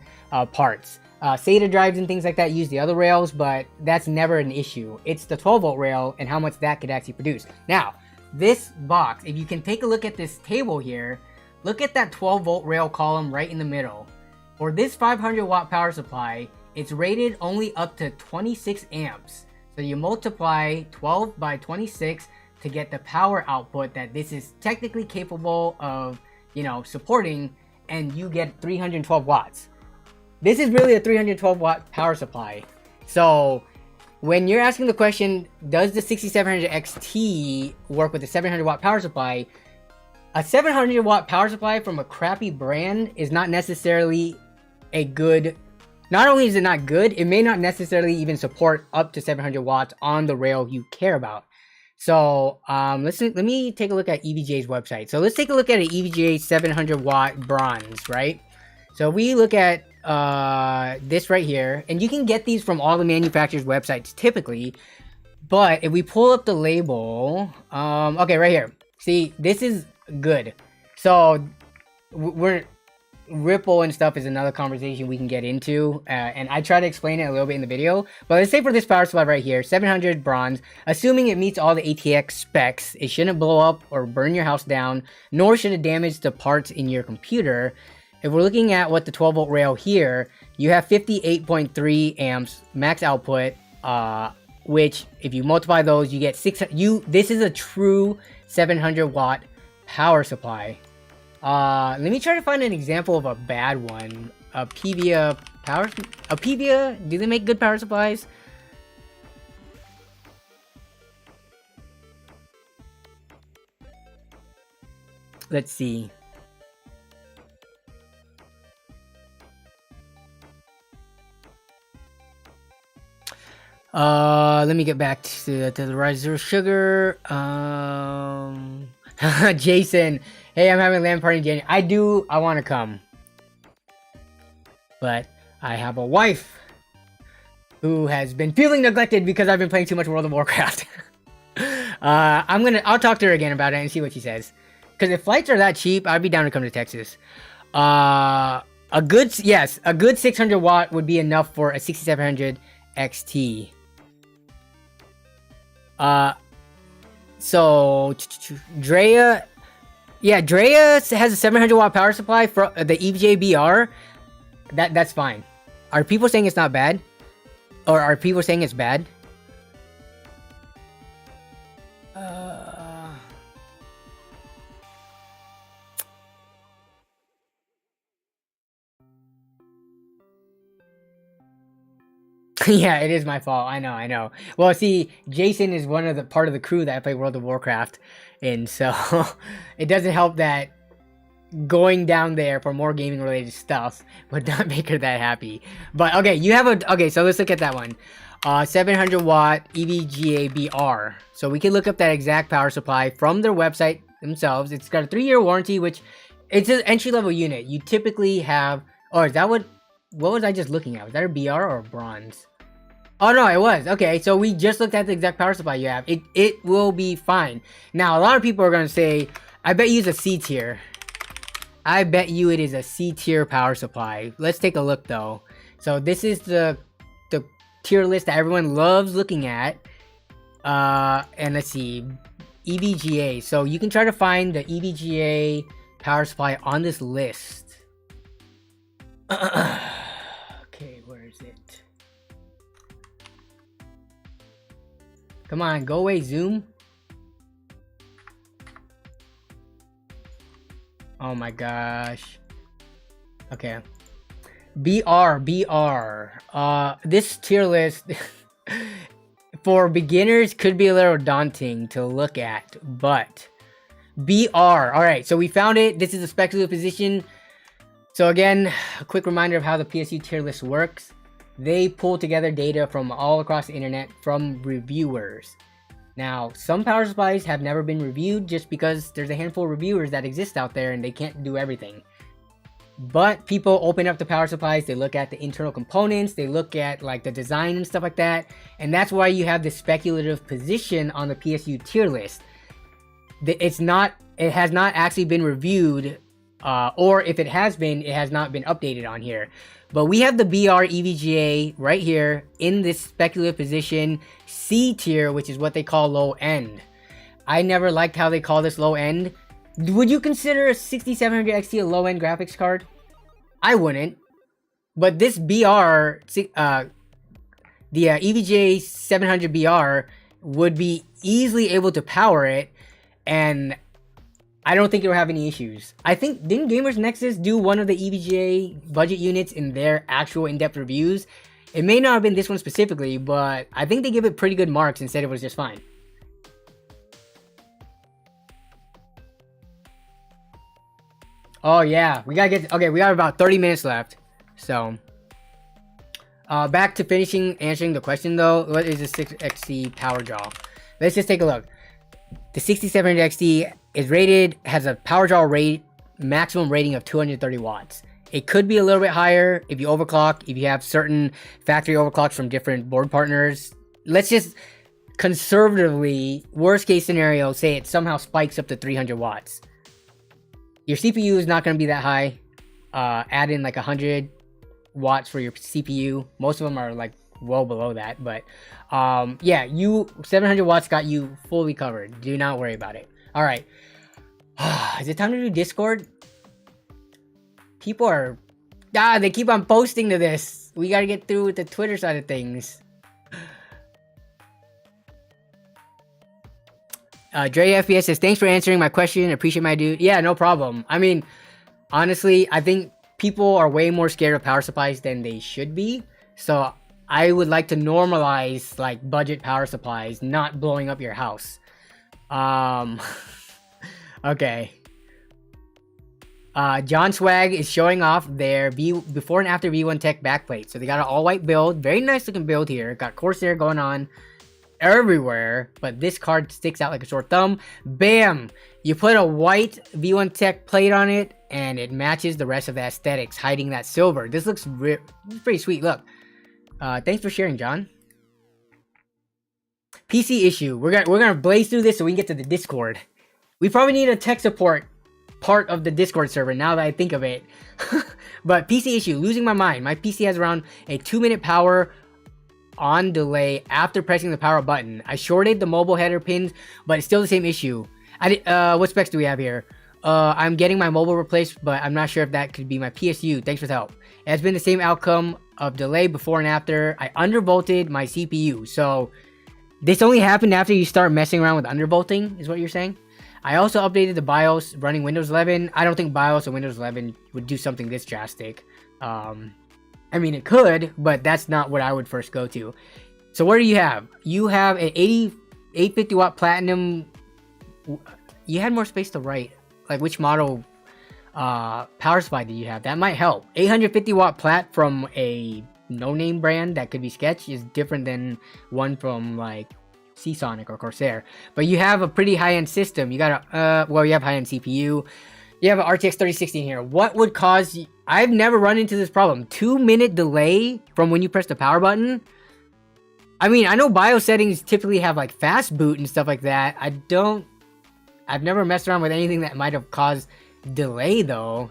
parts. SATA drives and things like that use the other rails, but that's never an issue. It's the 12 volt rail and how much that could actually produce. Now, this box, if you can take a look at this table here, look at that 12 volt rail column right in the middle. For this 500 watt power supply, it's rated only up to 26 amps. So you multiply 12 by 26 to get the power output that this is technically capable of, supporting, and you get 312 watts. This is really a 312 watt power supply. So when you're asking the question, does the 6700 XT work with a 700 watt power supply? A 700 watt power supply from a crappy brand is not necessarily a good, not only is it not good, it may not necessarily even support up to 700 watts on the rail you care about. So let me take a look at EVGA's website. So let's take a look at an EVGA 700 watt bronze, right? So we look at this right here, and you can get these from all the manufacturers' websites typically, but if we pull up the label, okay, right here, see, this is good. So Ripple and stuff is another conversation we can get into, and I try to explain it a little bit in the video. But let's say for this power supply right here, 700 bronze, assuming it meets all the ATX specs, it shouldn't blow up or burn your house down, nor should it damage the parts in your computer. If we're looking at what the 12 volt rail here, you have 58.3 amps max output, which if you multiply those, you get this is a true 700 watt power supply. Let me try to find an example of a bad one. A PVA, do they make good power supplies? Let's see. Let me get back to the riser sugar. Jason, hey, I'm having a LAN party in January. I want to come, but I have a wife who has been feeling neglected because I've been playing too much World of Warcraft. I'll talk to her again about it and see what she says. Because if flights are that cheap, I'd be down to come to Texas. A good 600 watt would be enough for a 6700 XT. So Drea has a 700 watt power supply for the EVGA BR. That's fine. Are people saying it's not bad? Or are people saying it's bad? Yeah, it is my fault. I know. Well, see, Jason is part of the crew that I play World of Warcraft, and so it doesn't help that going down there for more gaming related stuff would not make her that happy. But okay, so let's look at that one. 700 watt EVGA BR. So we can look up that exact power supply from their website themselves. It's got a 3-year warranty, which it's an entry level unit. You typically have, is that what was I just looking at? Was that a BR or a bronze? Oh no, it was. Okay, so we just looked at the exact power supply you have. It will be fine. Now, a lot of people are going to say, I bet you it's a C tier. I bet you it is a C tier power supply. Let's take a look though. So this is the tier list that everyone loves looking at. And let's see, EVGA. So you can try to find the EVGA power supply on this list. Okay, where is it? Come on, go away, Zoom. Oh my gosh. Okay. BR. This tier list for beginners could be a little daunting to look at, but BR. All right, so we found it. This is a speculative position. So again, a quick reminder of how the PSU tier list works. They pull together data from all across the internet from reviewers. Now, some power supplies have never been reviewed just because there's a handful of reviewers that exist out there and they can't do everything. But people open up the power supplies, they look at the internal components, they look at like the design and stuff like that, and that's why you have this speculative position on the PSU tier list. It has not actually been reviewed, or if it has been, it has not been updated on here. But we have the BR EVGA right here in this speculative position, C tier, which is what they call low end. I never liked how they call this low end. Would you consider a 6700 XT a low end graphics card? I wouldn't. But this BR, the EVGA 700 BR would be easily able to power it, and I don't think it will have any issues. I think, didn't Gamers Nexus do one of the EVGA budget units in their actual in-depth reviews? It may not have been this one specifically, but I think they give it pretty good marks and said it was just fine. Oh yeah, we gotta get, okay, we got about 30 minutes left. So, back to answering the question though, what is the 6XT power draw? Let's just take a look. The 6700 XT is has a power draw maximum rating of 230 watts. It could be a little bit higher if you overclock, if you have certain factory overclocks from different board partners. Let's just conservatively, worst case scenario, say it somehow spikes up to 300 watts. Your CPU is not going to be that high. Add in like 100 watts for your CPU. Most of them are like well below that, but yeah, 700 watts got you fully covered. Do not worry about it. All right. Is it time to do Discord? People are, they keep on posting to this. We got to get through with the Twitter side of things. Dre FPS says, thanks for answering my question. Appreciate my dude. Yeah, no problem. I mean, honestly, I think people are way more scared of power supplies than they should be. So I would like to normalize like budget power supplies, not blowing up your house. Okay. John Swag is showing off their before and after V1 Tech backplate. So they got an all white build. Very nice looking build here. Got Corsair going on everywhere, but this card sticks out like a sore thumb. Bam! You put a white V1 Tech plate on it, and it matches the rest of the aesthetics, hiding that silver. This looks pretty sweet. Look. Thanks for sharing, John. PC issue. We're gonna blaze through this so we can get to the Discord. We probably need a tech support part of the Discord server now that I think of it. But PC issue. Losing my mind. My PC has around a 2-minute power on delay after pressing the power button. I shorted the mobile header pins, but it's still the same issue. What specs do we have here? I'm getting my mobile replaced, but I'm not sure if that could be my PSU. Thanks for the help. It has been the same outcome of delay before and after. I undervolted my CPU. So this only happened after you start messing around with undervolting, is what you're saying? I also updated the BIOS running Windows 11. I don't think BIOS and Windows 11 would do something this drastic. I mean, it could, but that's not what I would first go to. So what do you have? You have an 850 watt platinum. You had more space to write. Like, which model power supply did you have? That might help. 850 watt plat from a no-name brand that could be Sketch is different than one from like Seasonic or Corsair. But you have a pretty high-end system. You got a well, you have high-end CPU. You have an RTX 3060 in here. What would cause I've never run into this problem. 2-minute delay from when you press the power button. I mean, I know BIOS settings typically have like fast boot and stuff like that. I've never messed around with anything that might have caused delay though.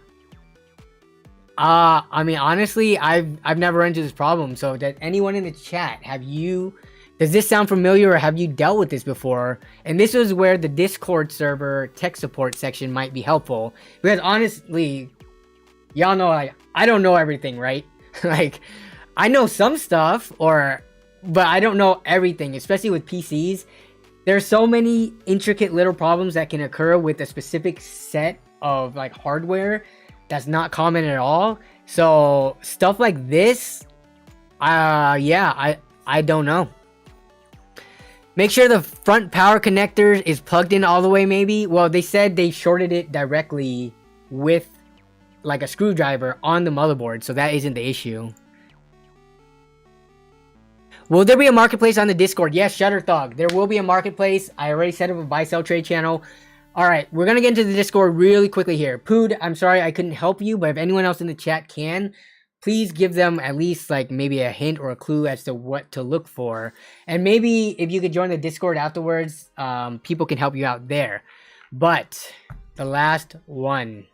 I mean, honestly, I've never run into this problem. So does anyone in the chat, does this sound familiar or have you dealt with this before? And this is where the Discord server tech support section might be helpful. Because honestly, y'all know I don't know everything, right? Like, I know some stuff, but I don't know everything, especially with PCs. There's so many intricate little problems that can occur with a specific set of like hardware that's not common at all. So stuff like this, yeah, I don't know. Make sure the front power connector is plugged in all the way, maybe. Well, they said they shorted it directly with like a screwdriver on the motherboard, so that isn't the issue. Will there be a marketplace on the Discord? Yes, Shutterthog. There will be a marketplace. I already set up a buy-sell trade channel. Alright, we're going to get into the Discord really quickly here. Pood, I'm sorry I couldn't help you, but if anyone else in the chat can, please give them at least like maybe a hint or a clue as to what to look for. And maybe if you could join the Discord afterwards, people can help you out there. But the last one.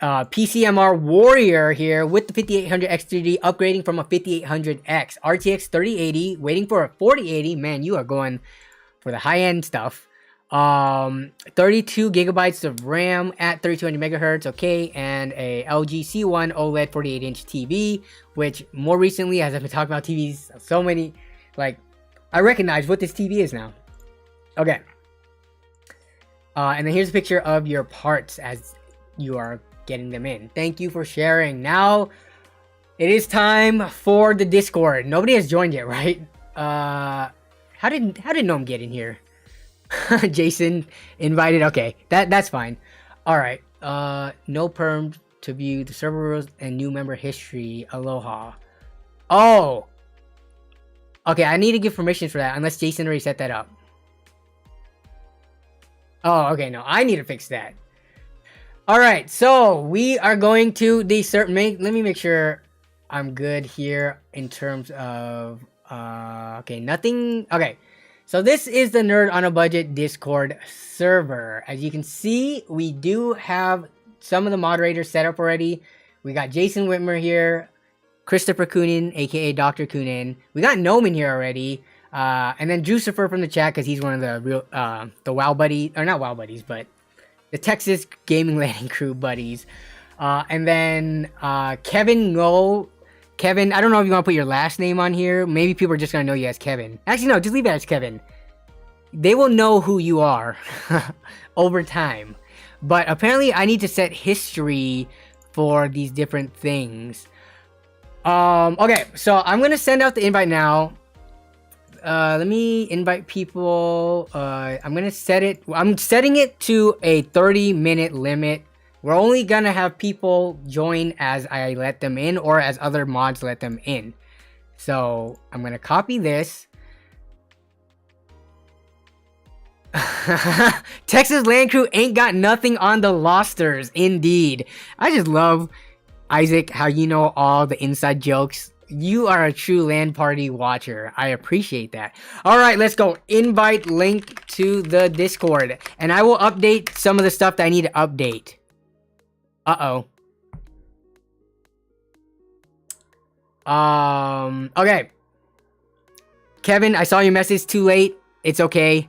PCMR Warrior here with the 5800 X3D upgrading from a 5800X. RTX 3080, waiting for a 4080. Man, you are going for the high-end stuff. 32 gigabytes of RAM at 3200 megahertz, okay, and a LG C1 OLED 48-inch TV, which more recently, as I've been talking about TVs, so many, like, I recognize what this TV is now. Okay. And then here's a picture of your parts as you are getting them in. Thank you for sharing. Now, it is time for the Discord. Nobody has joined yet, right? How did Gnome get in here? Jason invited. Okay, that's fine. All right. No perm to view the server rules and new member history. Aloha. Oh. Okay, I need to give permissions for that unless Jason already set that up. Oh, okay. No, I need to fix that. All right. So we are going to the server. Let me make sure I'm good here in terms of. Okay, nothing. Okay. So this is the Nerd on a Budget Discord server. As you can see, we do have some of the moderators set up already. We got Jason Whitmer here, Christopher Coonan, aka Dr. Coonan. We got Gnome in here already. And then Jucifer from the chat, because he's one of the real, the WoW buddies, or not WoW buddies, but the Texas Gaming Landing Crew buddies. And then Kevin Ngo. Kevin, I don't know if you want to put your last name on here. Maybe people are just going to know you as Kevin. Actually, no, just leave it as Kevin. They will know who you are over time. But apparently, I need to set history for these different things. Okay, so I'm going to send out the invite now. Let me invite people. I'm going to set it. I'm setting it to a 30-minute limit. We're only gonna have people join as I let them in or as other mods let them in. So I'm gonna copy this. Texas Land Crew ain't got nothing on the Losters, indeed. I just love, Isaac, how you know all the inside jokes. You are a true LAN party watcher. I appreciate that. Alright, let's go. Invite link to the Discord. And I will update some of the stuff that I need to update. Uh-oh. Okay. Kevin, I saw your message too late. It's okay.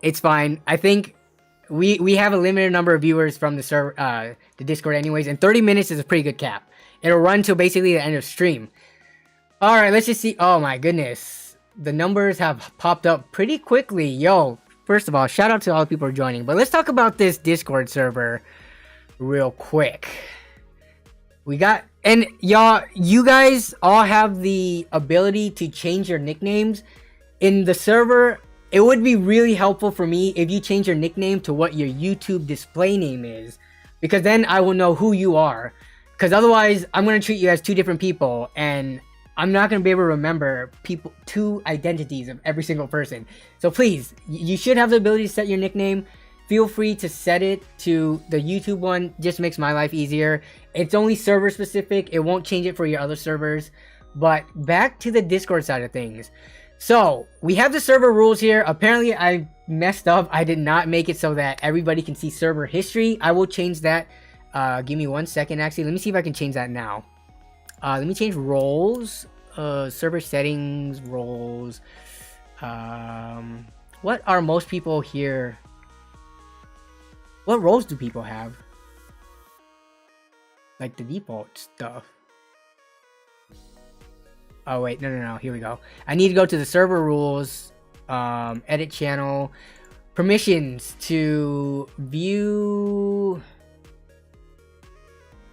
It's fine. I think we have a limited number of viewers from the server, the Discord anyways, and 30 minutes is a pretty good cap. It'll run till basically the end of stream. Alright, let's just see. Oh my goodness. The numbers have popped up pretty quickly. Yo, first of all, shout out to all the people who are joining. But let's talk about this Discord server real quick. We got, and y'all, you guys all have the ability to change your nicknames in the server. It would be really helpful for me if you change your nickname to what your YouTube display name is, because then I will know who you are, because otherwise I'm going to treat you as two different people and I'm not going to be able to remember two identities of every single person. So please, you should have the ability to set your nickname. Feel free to set it to the YouTube one. Just makes my life easier. It's only server specific. It won't change it for your other servers. But back to the Discord side of things. So we have the server rules here. Apparently I messed up. I did not make it so that everybody can see server history. I will change that. Give me 1 second. Actually, let me see if I can change that now. Let me change roles. Server settings, roles. What are most people here? What roles do people have? Like the default stuff. Oh wait, no, here we go. I need to go to the server rules, edit channel, permissions to view.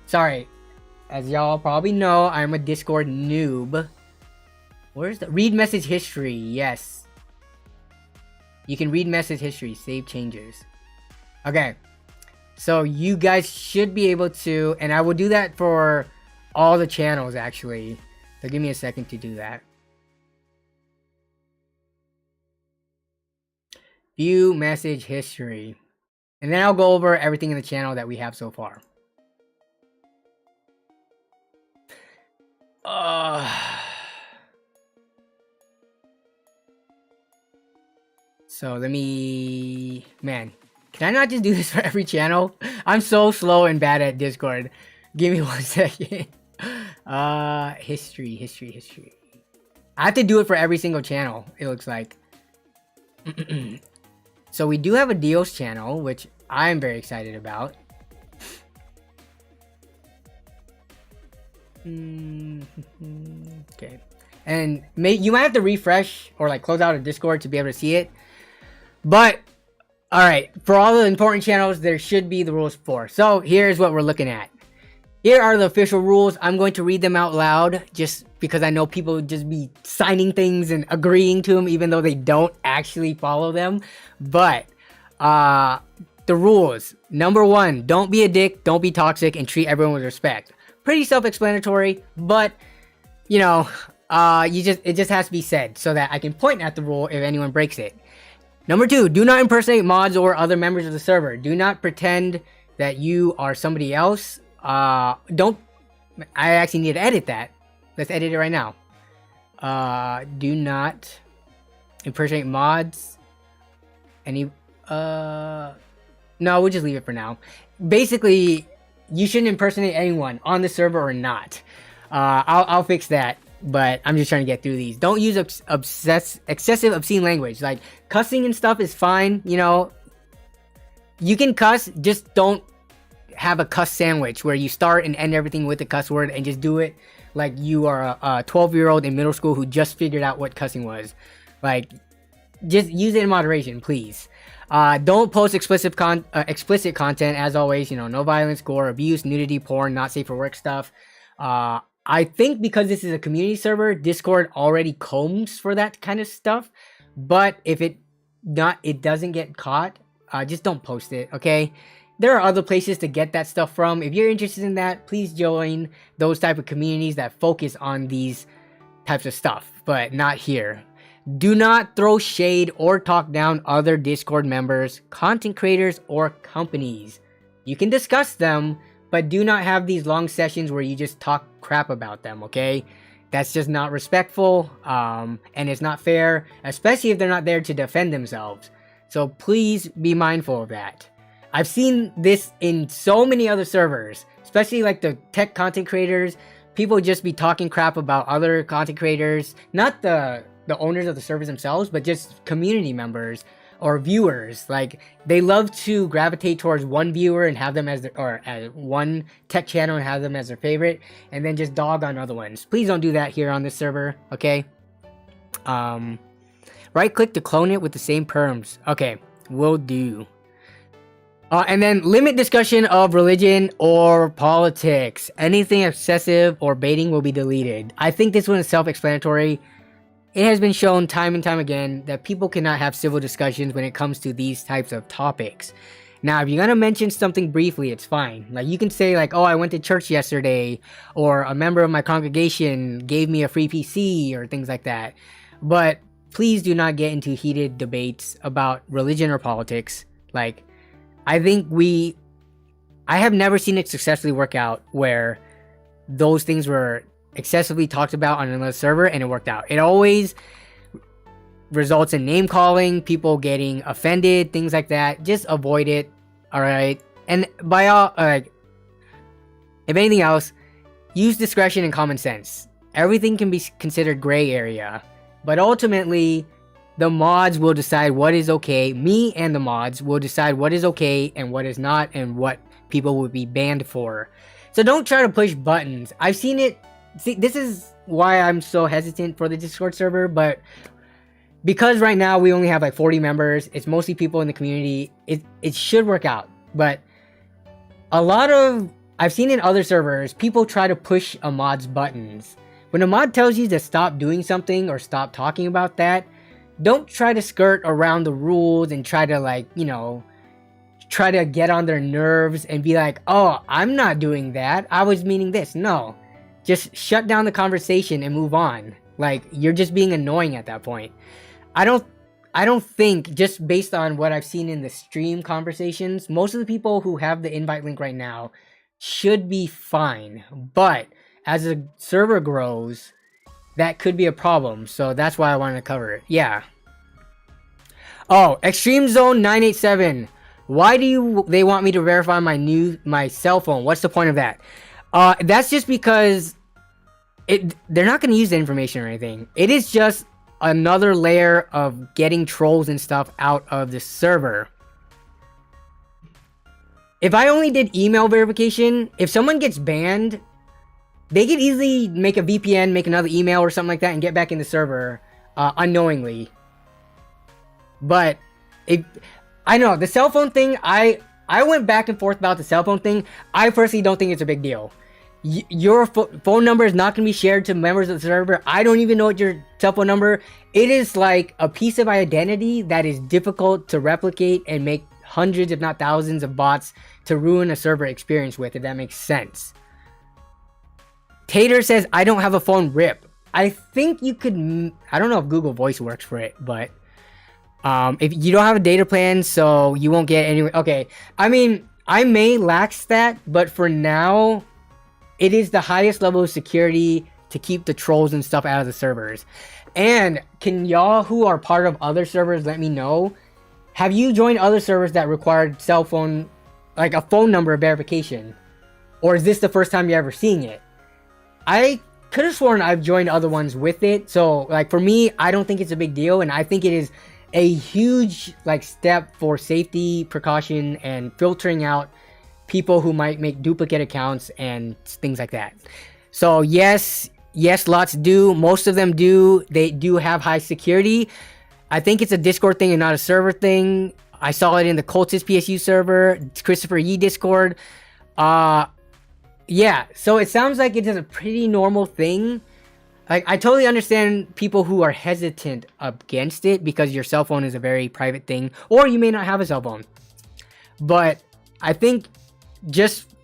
Sorry. As y'all probably know, I'm a Discord noob. Where's the read message history? Yes. You can read message history, save changes. Okay. So you guys should be able to, and I will do that for all the channels actually. So give me a second to do that. View message history. And then I'll go over everything in the channel that we have so far. So let me... Man, can I not just do this for every channel? I'm so slow and bad at Discord. Give me 1 second. History. I have to do it for every single channel, it looks like. So we do have a deals channel, which I'm very excited about. Okay. And you might have to refresh or like close out of Discord to be able to see it. But, alright, for all the important channels, there should be the rules for. So, here's what we're looking at. Here are the official rules. I'm going to read them out loud just because I know people would just be signing things and agreeing to them even though they don't actually follow them. But, the rules. Number 1, don't be a dick, don't be toxic, and treat everyone with respect. Pretty self-explanatory, but, you know, it just has to be said so that I can point at the rule if anyone breaks it. Number 2, do not impersonate mods or other members of the server. Do not pretend that you are somebody else. I actually need to edit that. Let's edit it right now. Do not impersonate mods. No, we'll just leave it for now. Basically, you shouldn't impersonate anyone on the server or not. I'll fix that. But I'm just trying to get through these. Don't use excessive obscene language. Like, cussing and stuff is fine, you know. You can cuss, just don't have a cuss sandwich where you start and end everything with a cuss word and just do it like you are a 12-year-old in middle school who just figured out what cussing was. Like, just use it in moderation, please. Don't post explicit content, as always. You know, no violence, gore, abuse, nudity, porn, not safe for work stuff. I think because this is a community server, Discord already combs for that kind of stuff. But if it doesn't get caught, just don't post it, okay? There are other places to get that stuff from. If you're interested in that, please join those type of communities that focus on these types of stuff, but not here. Do not throw shade or talk down other Discord members, content creators, or companies. You can discuss them, but do not have these long sessions where you just talk crap about them, okay? That's just not respectful, and it's not fair, especially if they're not there to defend themselves. So please be mindful of that. I've seen this in so many other servers, especially like the tech content creators. People just be talking crap about other content creators, not the owners of the servers themselves, but just community members or viewers. Like, they love to gravitate towards one viewer and have them as one tech channel and have them as their favorite, and then just dog on other ones. Please don't do that here on this server, okay? Right click to clone it with the same perms. Okay, will do. And then limit discussion of religion or politics. Anything excessive or baiting will be deleted. I think this one is self-explanatory. It has been shown time and time again that people cannot have civil discussions when it comes to these types of topics. Now, if you're gonna mention something briefly, it's fine. Like, you can say like, oh, I went to church yesterday, or a member of my congregation gave me a free PC, or things like that. But please do not get into heated debates about religion or politics. Like, I have never seen it successfully work out where those things were excessively talked about on another server and it worked out. It always results in name calling, people getting offended, things like that. Just avoid it, alright? And if anything else, use discretion and common sense. Everything can be considered gray area, but ultimately, the mods will decide what is okay. Me and the mods will decide what is okay and what is not, and what people will be banned for. So don't try to push buttons. I've seen it. See, this is why I'm so hesitant for the Discord server, but because right now we only have like 40 members, it's mostly people in the community, it should work out. But a lot of I've seen in other servers, people try to push a mod's buttons. When a mod tells you to stop doing something or stop talking about that, don't try to skirt around the rules and try to, like, you know, try to get on their nerves and be like, oh, I'm not doing that, I was meaning this. No, just shut down the conversation and move on. Like, you're just being annoying at that point. I don't think, just based on what I've seen in the stream conversations, most of the people who have the invite link right now should be fine. But as the server grows, that could be a problem. So that's why I wanted to cover it. Yeah. Oh, Extreme Zone 987. Why do they want me to verify my cell phone? What's the point of that? That's just because they're not going to use the information or anything. It is just another layer of getting trolls and stuff out of the server. If I only did email verification, if someone gets banned, they could easily make a VPN, make another email or something like that, and get back in the server unknowingly. But I know the cell phone thing. I went back and forth about the cell phone thing. I personally don't think it's a big deal. Your phone number is not going to be shared to members of the server. I don't even know what your cell phone number. It is like a piece of identity that is difficult to replicate and make hundreds, if not thousands, of bots to ruin a server experience with, if that makes sense. Tater says, I don't have a phone, rip. I think you could, I don't know if Google Voice works for it, but if you don't have a data plan, so you won't get any. Okay, I mean, I may lax that, but for now, it is the highest level of security to keep the trolls and stuff out of the servers. And can y'all who are part of other servers let me know, have you joined other servers that required cell phone, like a phone number verification? Or is this the first time you're ever seeing it? I could have sworn I've joined other ones with it. So, like, for me, I don't think it's a big deal, and I think it is a huge, like, step for safety precaution and filtering out people who might make duplicate accounts and things like that. So yes, lots do. Most of them do. They do have high security. I think it's a Discord thing and not a server thing. I saw it in the Cultist PSU server, Christopher Yee Discord. Yeah, so it sounds like it is a pretty normal thing. Like, I totally understand people who are hesitant against it because your cell phone is a very private thing, or you may not have a cell phone. But I think just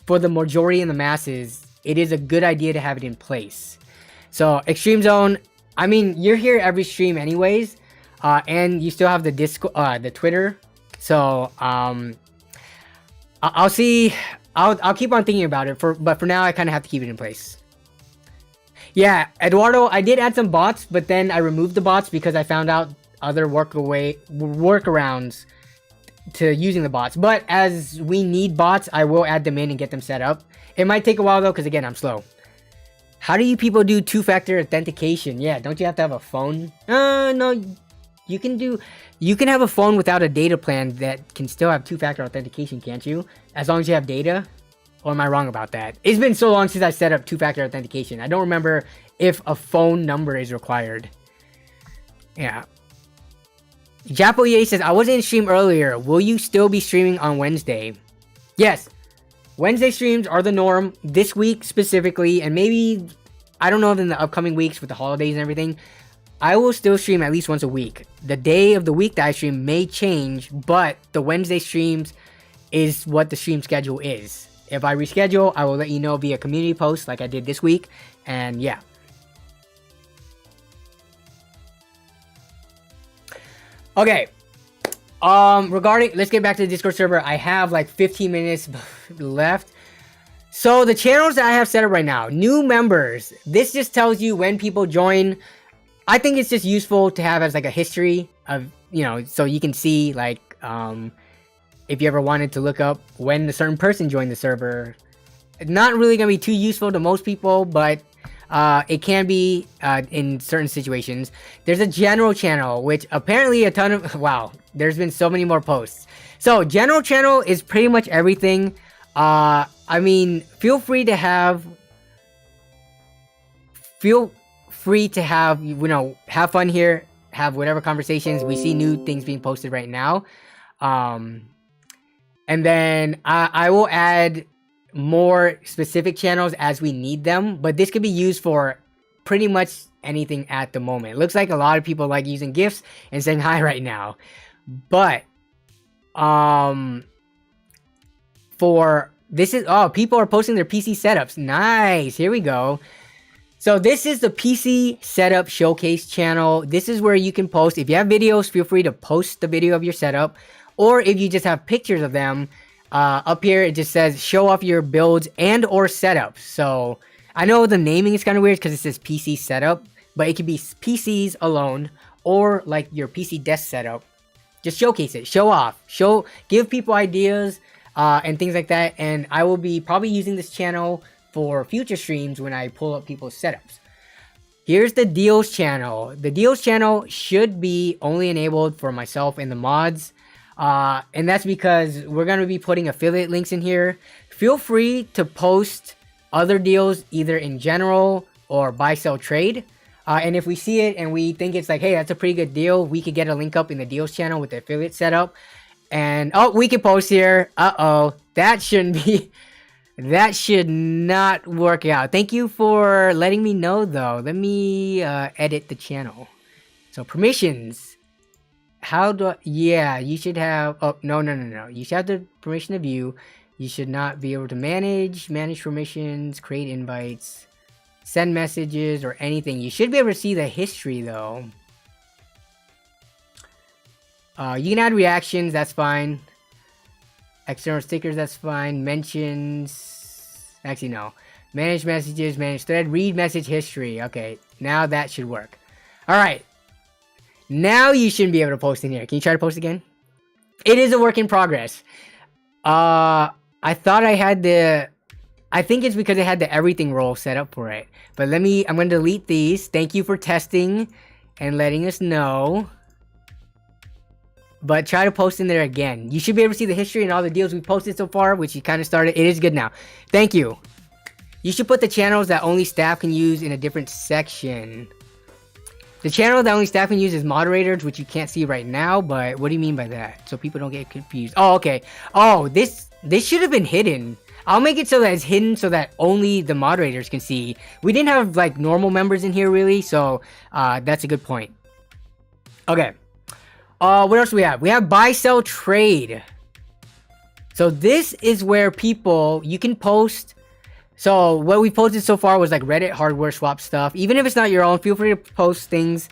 for the majority and the masses, it is a good idea to have it in place. So Extreme Zone, I mean, you're here every stream anyways, and you still have the Discord, the Twitter. So I'll see. I'll keep on thinking about it. But for now, I kind of have to keep it in place. Yeah, Eduardo, I did add some bots, but then I removed the bots because I found out other workarounds to using the bots. But as we need bots, I will add them in and get them set up. It might take a while though, because again, I'm slow. How do you people do two-factor authentication? Yeah, don't you have to have a phone? No, you can have a phone without a data plan that can still have two-factor authentication, can't you? As long as you have data? Or am I wrong about that? It's been so long since I set up two-factor authentication. I don't remember if a phone number is required. Yeah. Japo says, I wasn't in stream earlier. Will you still be streaming on Wednesday? Yes. Wednesday streams are the norm this week specifically, and maybe, I don't know if in the upcoming weeks with the holidays and everything, I will still stream at least once a week. The day of the week that I stream may change, but the Wednesday streams is what the stream schedule is. If I reschedule, I will let you know via community post like I did this week, and yeah. Okay, let's get back to the Discord server. I have like 15 minutes left. So the channels that I have set up right now, new members, this just tells you when people join. I think it's just useful to have as like a history of, you know, so you can see like, if you ever wanted to look up when a certain person joined the server. It's not really gonna be too useful to most people, but it can be in certain situations. There's a general channel, which apparently a ton of, wow, there's been so many more posts. So general channel is pretty much everything. I mean, feel free to have, you know, have fun here, have whatever conversations. We see new things being posted right now. And then I will add more specific channels as we need them, but this could be used for pretty much anything at the moment. It looks like a lot of people like using GIFs and saying hi right now, but for this is, oh, people are posting their PC setups. Nice, here we go. So this is the PC setup showcase channel. This is where you can post, if you have videos, feel free to post the video of your setup, or if you just have pictures of them, up here it just says show off your builds and or setups. So I know the naming is kind of weird because it says PC setup, but it could be PCs alone or like your PC desk setup. Just showcase it, show off, give people ideas and things like that. And I will be probably using this channel for future streams when I pull up people's setups. Here's the deals channel. The deals channel should be only enabled for myself and the mods. And that's because we're going to be putting affiliate links in here. Feel free to post other deals either in general or buy, sell, trade. And if we see it and we think it's like, hey, that's a pretty good deal, we could get a link up in the deals channel with the affiliate setup. And, oh, we can post here. Uh-oh, that shouldn't be... That should not work out. Thank you for letting me know, though. Let me edit the channel. So, permissions. How do I... Yeah, you should have... Oh, no. You should have the permission to view. You should not be able to manage permissions, create invites, send messages, or anything. You should be able to see the history, though. You can add reactions. That's fine. External stickers, that's fine. Mentions, actually no. Manage messages, manage thread, read message history. Okay, now that should work. Alright. Now you shouldn't be able to post in here. Can you try to post again? It is a work in progress. I thought I had the... I think it's because I had the everything role set up for it. But I'm going to delete these. Thank you for testing and letting us know. But try to post in there again. You should be able to see the history and all the deals we posted so far, which you kind of started. It is good now. Thank you. You should put the channels that only staff can use in a different section. The channel that only staff can use is moderators, which you can't see right now, but what do you mean by that? So people don't get confused. Oh, okay. Oh, this should have been hidden. I'll make it so that it's hidden so that only the moderators can see. We didn't have like normal members in here really, so that's a good point. Okay. What else do we have? We have buy, sell, trade. So this is where people, you can post. So what we posted so far was like Reddit hardware swap stuff. Even if it's not your own, feel free to post things.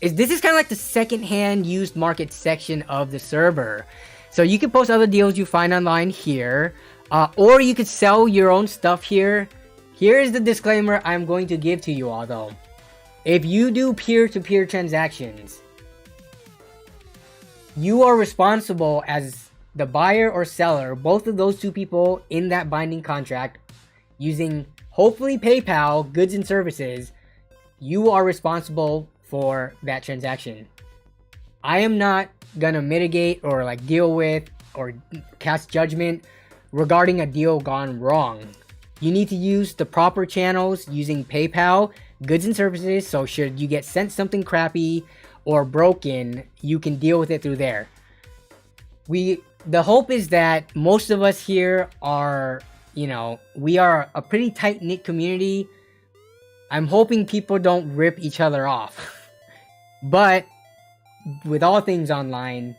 This is kind of like the secondhand used market section of the server. So you can post other deals you find online here. Or you could sell your own stuff here. Here is the disclaimer I'm going to give to you all though. If you do peer-to-peer transactions, you are responsible as the buyer or seller, both of those two people in that binding contract, using hopefully PayPal, goods and services. You are responsible for that transaction. I am not gonna mitigate or like deal with or cast judgment regarding a deal gone wrong. You need to use the proper channels using PayPal, goods and services, so should you get sent something crappy or broken, you can deal with it through there. The hope is that most of us here are, you know, we are a pretty tight-knit community. I'm hoping people don't rip each other off. But with all things online,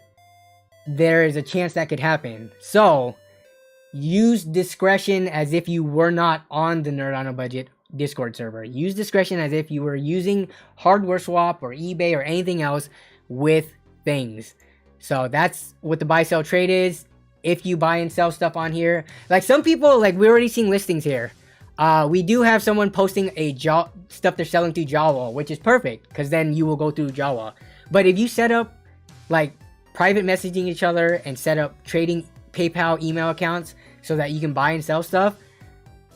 there is a chance that could happen. So use discretion as if you were not on the Nerd on a Budget Discord server. Use discretion as if you were using hardware swap or eBay or anything else with things. So that's what the buy sell trade is. If you buy and sell stuff on here, like some people, like we're already seeing listings here. We do have someone posting stuff they're selling through Java, which is perfect because then you will go through Java. But if you set up like private messaging each other and set up trading PayPal email accounts so that you can buy and sell stuff,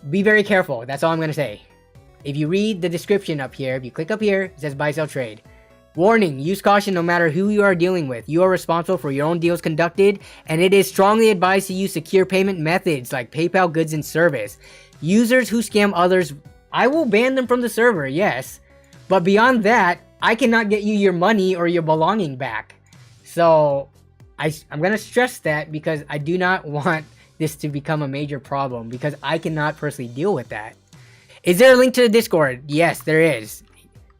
be very careful. That's all I'm going to say. If you read the description up here, if you click up here, it says buy, sell, trade. Warning, use caution no matter who you are dealing with. You are responsible for your own deals conducted, and it is strongly advised to use secure payment methods like PayPal, goods, and service. Users who scam others, I will ban them from the server, yes. But beyond that, I cannot get you your money or your belonging back. So, I'm going to stress that because I do not want this to become a major problem because I cannot personally deal with that. Is there a link to the Discord? Yes, there is.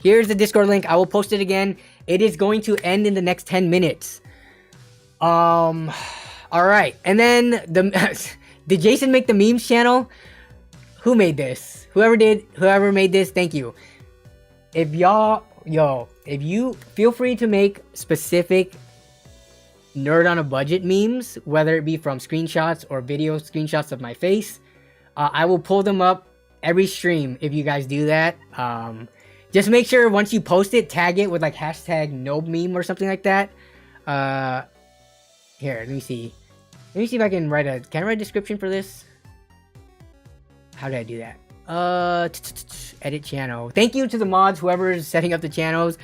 Here's the Discord link. I will post it again. It is going to end in the next 10 minutes. All right. And then did Jason make the memes channel? Who made this? Whoever made this, thank you. If if you feel free to make specific nerd on a budget memes, whether it be from screenshots or video screenshots of my face, I will pull them up every stream if you guys do that. Just make sure once you post it, tag it with like hashtag no meme or something like that. Here, let me see if I can write can I write a description for this? How did I do that? Edit channel. Thank you to the mods, whoever is setting up the channels.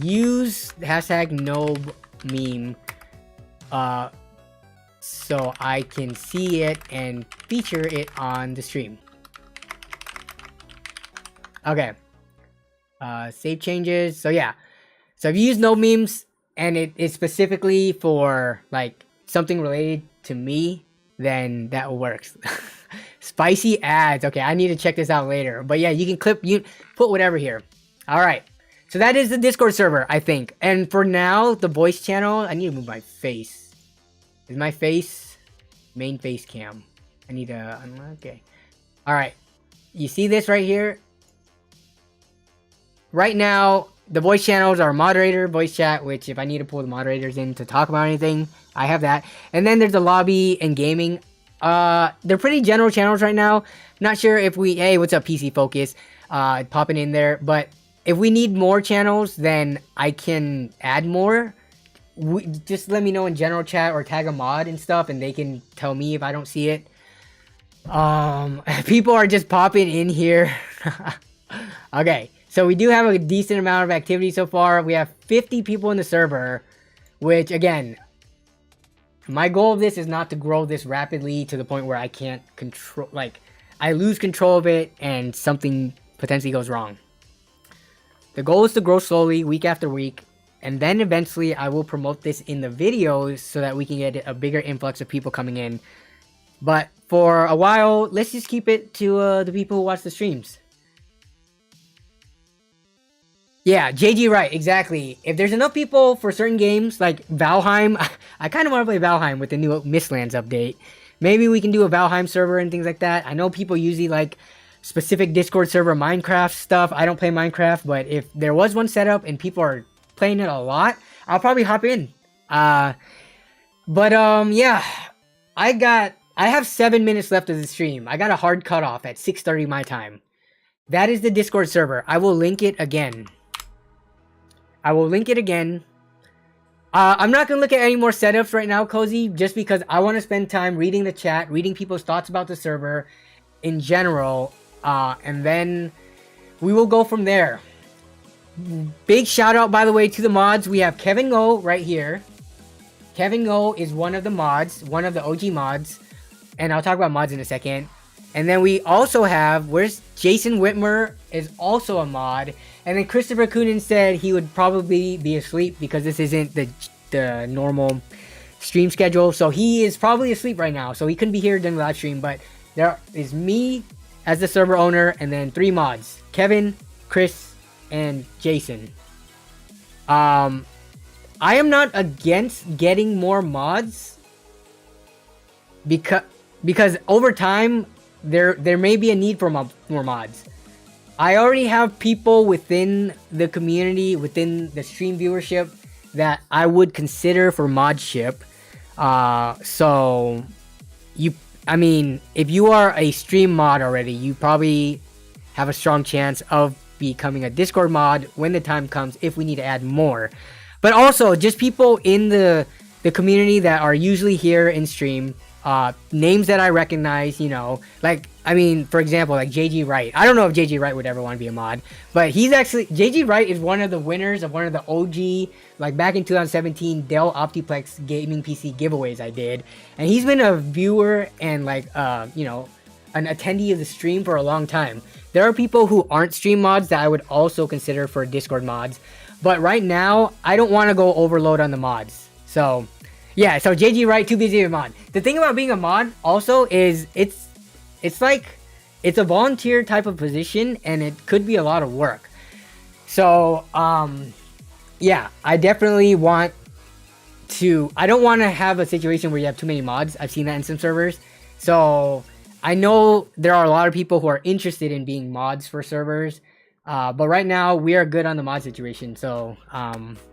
Use hashtag no meme so I can see it and feature it on the stream. Okay. Save changes. So yeah. So if you use no memes and it is specifically for like something related to me, then that works. Spicy ads. Okay, I need to check this out later. But yeah, you can put whatever here. All right. So that is the Discord server, I think. And for now, the voice channel, I need to move my face. Is my face main face cam? I need to unlock. Okay. All right. You see this right here? Right now, the voice channels are moderator, voice chat, which if I need to pull the moderators in to talk about anything, I have that. And then there's the lobby and gaming. They're pretty general channels right now. Not sure if hey, what's up, PC Focus? Popping in there. But if we need more channels, then I can add more. Just let me know in general chat or tag a mod and stuff, and they can tell me if I don't see it. People are just popping in here. Okay. So we do have a decent amount of activity so far. We have 50 people in the server, which again, my goal of this is not to grow this rapidly to the point where I can't control, like I lose control of it and something potentially goes wrong. The goal is to grow slowly week after week, and then eventually I will promote this in the videos so that we can get a bigger influx of people coming in. But for a while, let's just keep it to the people who watch the streams. Yeah, JG right, exactly. If there's enough people for certain games, like Valheim, I kind of want to play Valheim with the new Mistlands update. Maybe we can do a Valheim server and things like that. I know people usually like specific Discord server Minecraft stuff. I don't play Minecraft, but if there was one set up and people are playing it a lot, I'll probably hop in. Yeah, I have 7 minutes left of the stream. I got a hard cutoff at 6:30 my time. That is the Discord server. I will link it again. I'm not going to look at any more setups right now, Cozy, just because I want to spend time reading the chat, reading people's thoughts about the server in general, and then we will go from there. Big shout out, by the way, to the mods. We have Kevin Ngo right here. Kevin Ngo is one of the mods, one of the OG mods, and I'll talk about mods in a second. And then we also have, where's Jason Whitmer is also a mod. And then Christopher Coonan said he would probably be asleep because this isn't the normal stream schedule. So he is probably asleep right now. So he couldn't be here during the live stream. But there is me as the server owner and then 3 mods. Kevin, Chris, and Jason. I am not against getting more mods. Because over time, there may be a need for more mods. I already have people within the community, within the stream viewership, that I would consider for modship. So, if you are a stream mod already, you probably have a strong chance of becoming a Discord mod when the time comes, if we need to add more. But also, just people in the community that are usually here in stream, names that I recognize, for example, like JG Wright. I don't know if JG Wright would ever want to be a mod, but JG Wright is one of the winners of one of the OG, like back in 2017, Dell Optiplex gaming PC giveaways I did. And he's been a viewer and an attendee of the stream for a long time. There are people who aren't stream mods that I would also consider for Discord mods. But right now, I don't want to go overload on the mods. So, Yeah, so JG Wright, too busy to be a mod. The thing about being a mod also is it's like it's a volunteer type of position and it could be a lot of work. So yeah, I definitely want to, I don't want to have a situation where you have too many mods. I've seen that in some servers. So I know there are a lot of people who are interested in being mods for servers. But right now we are good on the mod situation. So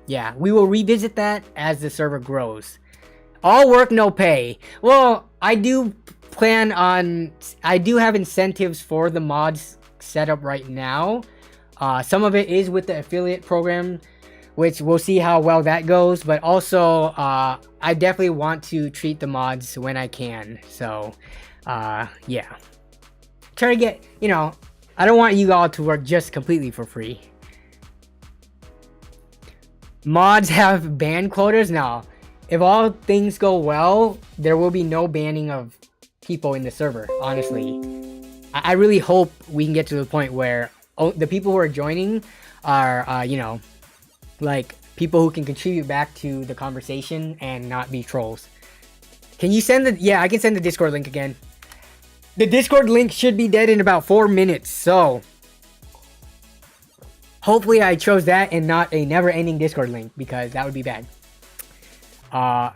yeah, we will revisit that as the server grows. All work, no pay. Well, I do have incentives for the mods set up right now. Some of it is with the affiliate program, which we'll see how well that goes. But also, I definitely want to treat the mods when I can. So, yeah. Try to get, you know, I don't want you all to work just completely for free. Mods have ban quotas now. If all things go well, there will be no banning of people in the server, honestly. I really hope we can get to the point where the people who are joining are, you know, like people who can contribute back to the conversation and not be trolls. Can you send the, yeah, I can send the Discord link again. The Discord link should be dead in about 4 minutes, so hopefully I chose that and not a never-ending Discord link, because that would be bad.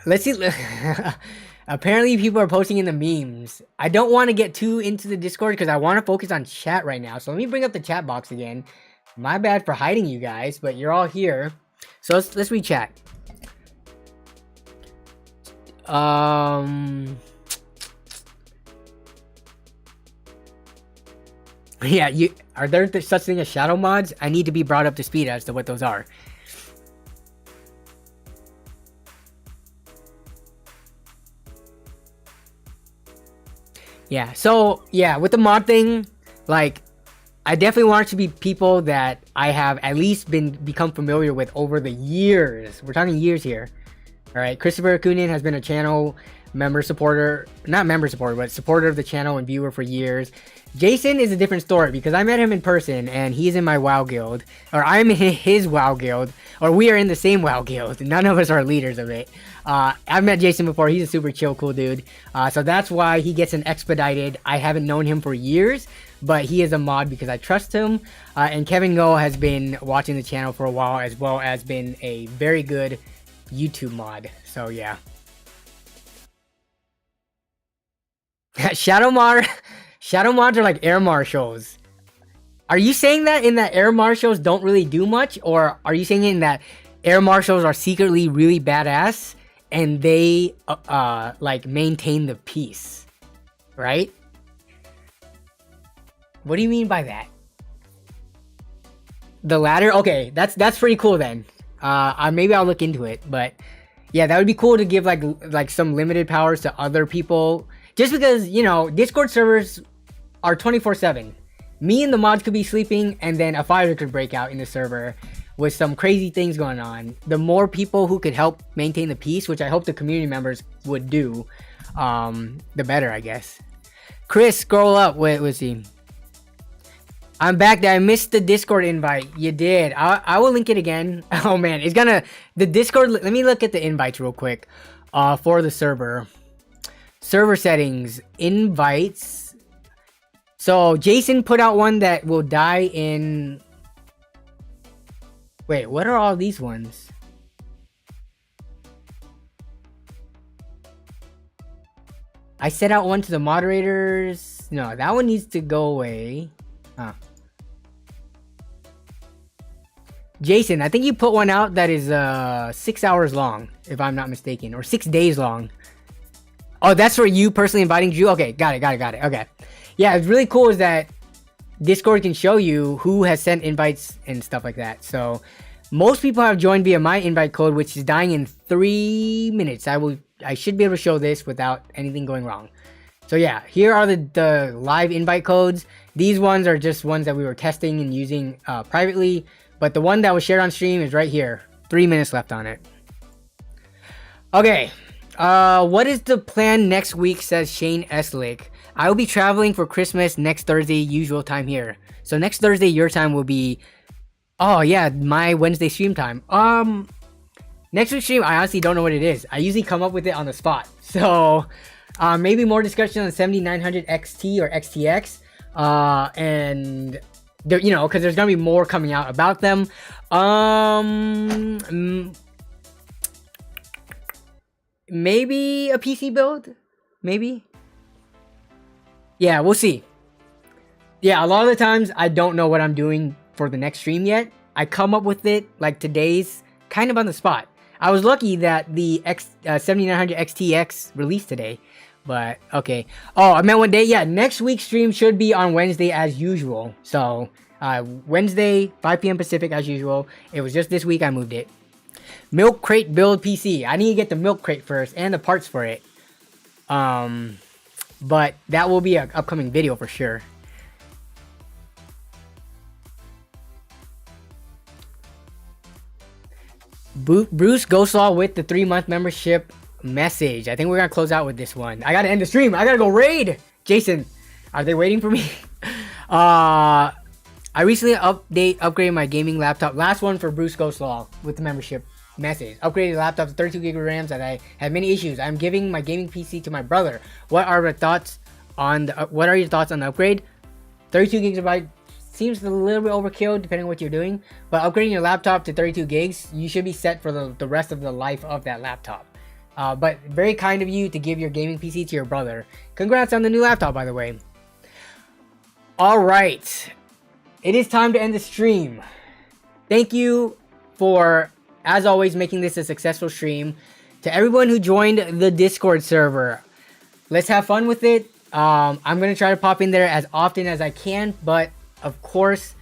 Let's see. Apparently people are posting in the memes. I don't want to get too into the Discord because I want to focus on chat right now. So let me bring up the chat box again. My bad for hiding you guys, but you're all here. So let's read chat. Yeah, are there such thing as shadow mods? I need to be brought up to speed as to what those are. Yeah, so yeah, with the mod thing, like, I definitely want it to be people that I have at least become familiar with over the years. We're talking years here. All right, Christopher Kunin has been a channel supporter of the channel and viewer for years. Jason is a different story because I met him in person and he's in my WoW guild, or I'm in his WoW guild, or we are in the same WoW guild. None of us are leaders of it. I've met Jason before. He's a super chill, cool dude. So that's why he gets an expedited. I haven't known him for years, but he is a mod because I trust him. And Kevin Go has been watching the channel for a while, as well as been a very good YouTube mod. So yeah. Shadow mods are like air marshals. Are you saying that in that air marshals don't really do much, or are you saying in that air marshals are secretly really badass and they like maintain the peace, right? What do you mean by that? The latter? Okay, that's pretty cool then. Maybe I'll look into it, but yeah, that would be cool to give like some limited powers to other people. Just because, you know, Discord servers are 24/7. Me and the mods could be sleeping and then a fire could break out in the server with some crazy things going on. The more people who could help maintain the peace, which I hope the community members would do, the better, I guess. Chris, scroll up. Wait, let's see. I'm back there. I missed the Discord invite. You did. I will link it again. Oh man, it's gonna, the Discord, let me look at the invites real quick for the server. Server settings, invites. So Jason put out one that will die in, wait, what are all these ones? I set out one to the moderators. No, that one needs to go away. Huh. Jason, I think you put one out that is 6 hours long, if I'm not mistaken, or 6 days long. Oh, that's for you personally inviting Drew? Okay, got it. Okay. Yeah, it's really cool is that Discord can show you who has sent invites and stuff like that. So most people have joined via my invite code, which is dying in 3 minutes. I should be able to show this without anything going wrong. So yeah, here are the live invite codes. These ones are just ones that we were testing and using privately. But the one that was shared on stream is right here. 3 minutes left on it. Okay. What is the plan next week, says Shane Eslick. I will be traveling for Christmas next Thursday, usual time here. So next Thursday, your time will be, oh yeah, my Wednesday stream time. Next week's stream, I honestly don't know what it is. I usually come up with it on the spot. So maybe more discussion on 7900 XT or XTX. And there, you know, because there's gonna be more coming out about them. Maybe a PC build, maybe. Yeah, we'll see. Yeah, a lot of the times I don't know what I'm doing for the next stream yet. I come up with it like today's kind of on the spot. I was lucky that the 7900 XTX released today, but okay. Oh, I meant one day. Yeah, next week's stream should be on Wednesday as usual. So Wednesday, 5 p.m. Pacific as usual. It was just this week I moved it. Milk crate build PC. I need to get the milk crate first and the parts for it. But that will be an upcoming video for sure. Bruce Ghoslaw with the 3-month membership message. I think we're gonna close out with this one. I gotta end the stream. I gotta go raid. Jason, are they waiting for me? I recently upgraded my gaming laptop. Last one for Bruce Ghoslaw with the membership message. Upgraded the laptop to 32 GB RAMs that I had many issues. I'm giving my gaming PC to my brother. What are your thoughts on the upgrade? 32 GB seems a little bit overkill depending on what you're doing, but upgrading your laptop to 32 gigs, you should be set for the rest of the life of that laptop. But very kind of you to give your gaming PC to your brother. Congrats on the new laptop, by the way. All right, it is time to end the stream. Thank you for, as always, making this a successful stream. To everyone who joined the Discord server, let's have fun with it. I'm gonna try to pop in there as often as I can, but of course,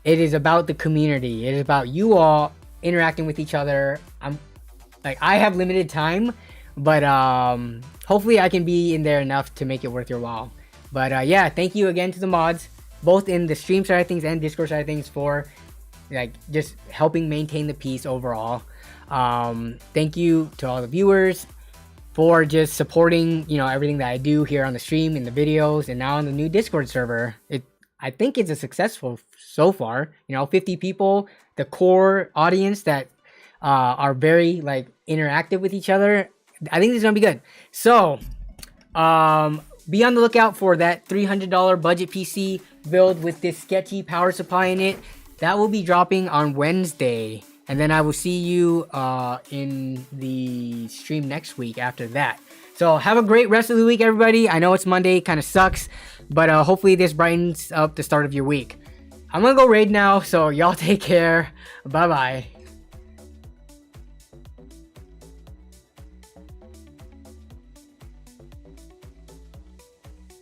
it is about the community. It is about you all interacting with each other. I have limited time, but hopefully I can be in there enough to make it worth your while. But yeah, thank you again to the mods, both in the stream side of things and Discord side of things, for just helping maintain the peace overall. Thank you to all the viewers for just supporting, you know, everything that I do here on the stream, in the videos, and now on the new Discord server. I think it's a successful so far. You know, 50 people, the core audience that are very interactive with each other. I think this is gonna be good. So be on the lookout for that $300 budget PC build with this sketchy power supply in it. That will be dropping on Wednesday, and then I will see you in the stream next week after that. So have a great rest of the week, everybody. I know it's Monday, kind of sucks, but hopefully this brightens up the start of your week. I'm gonna go raid now, so y'all take care. Bye bye.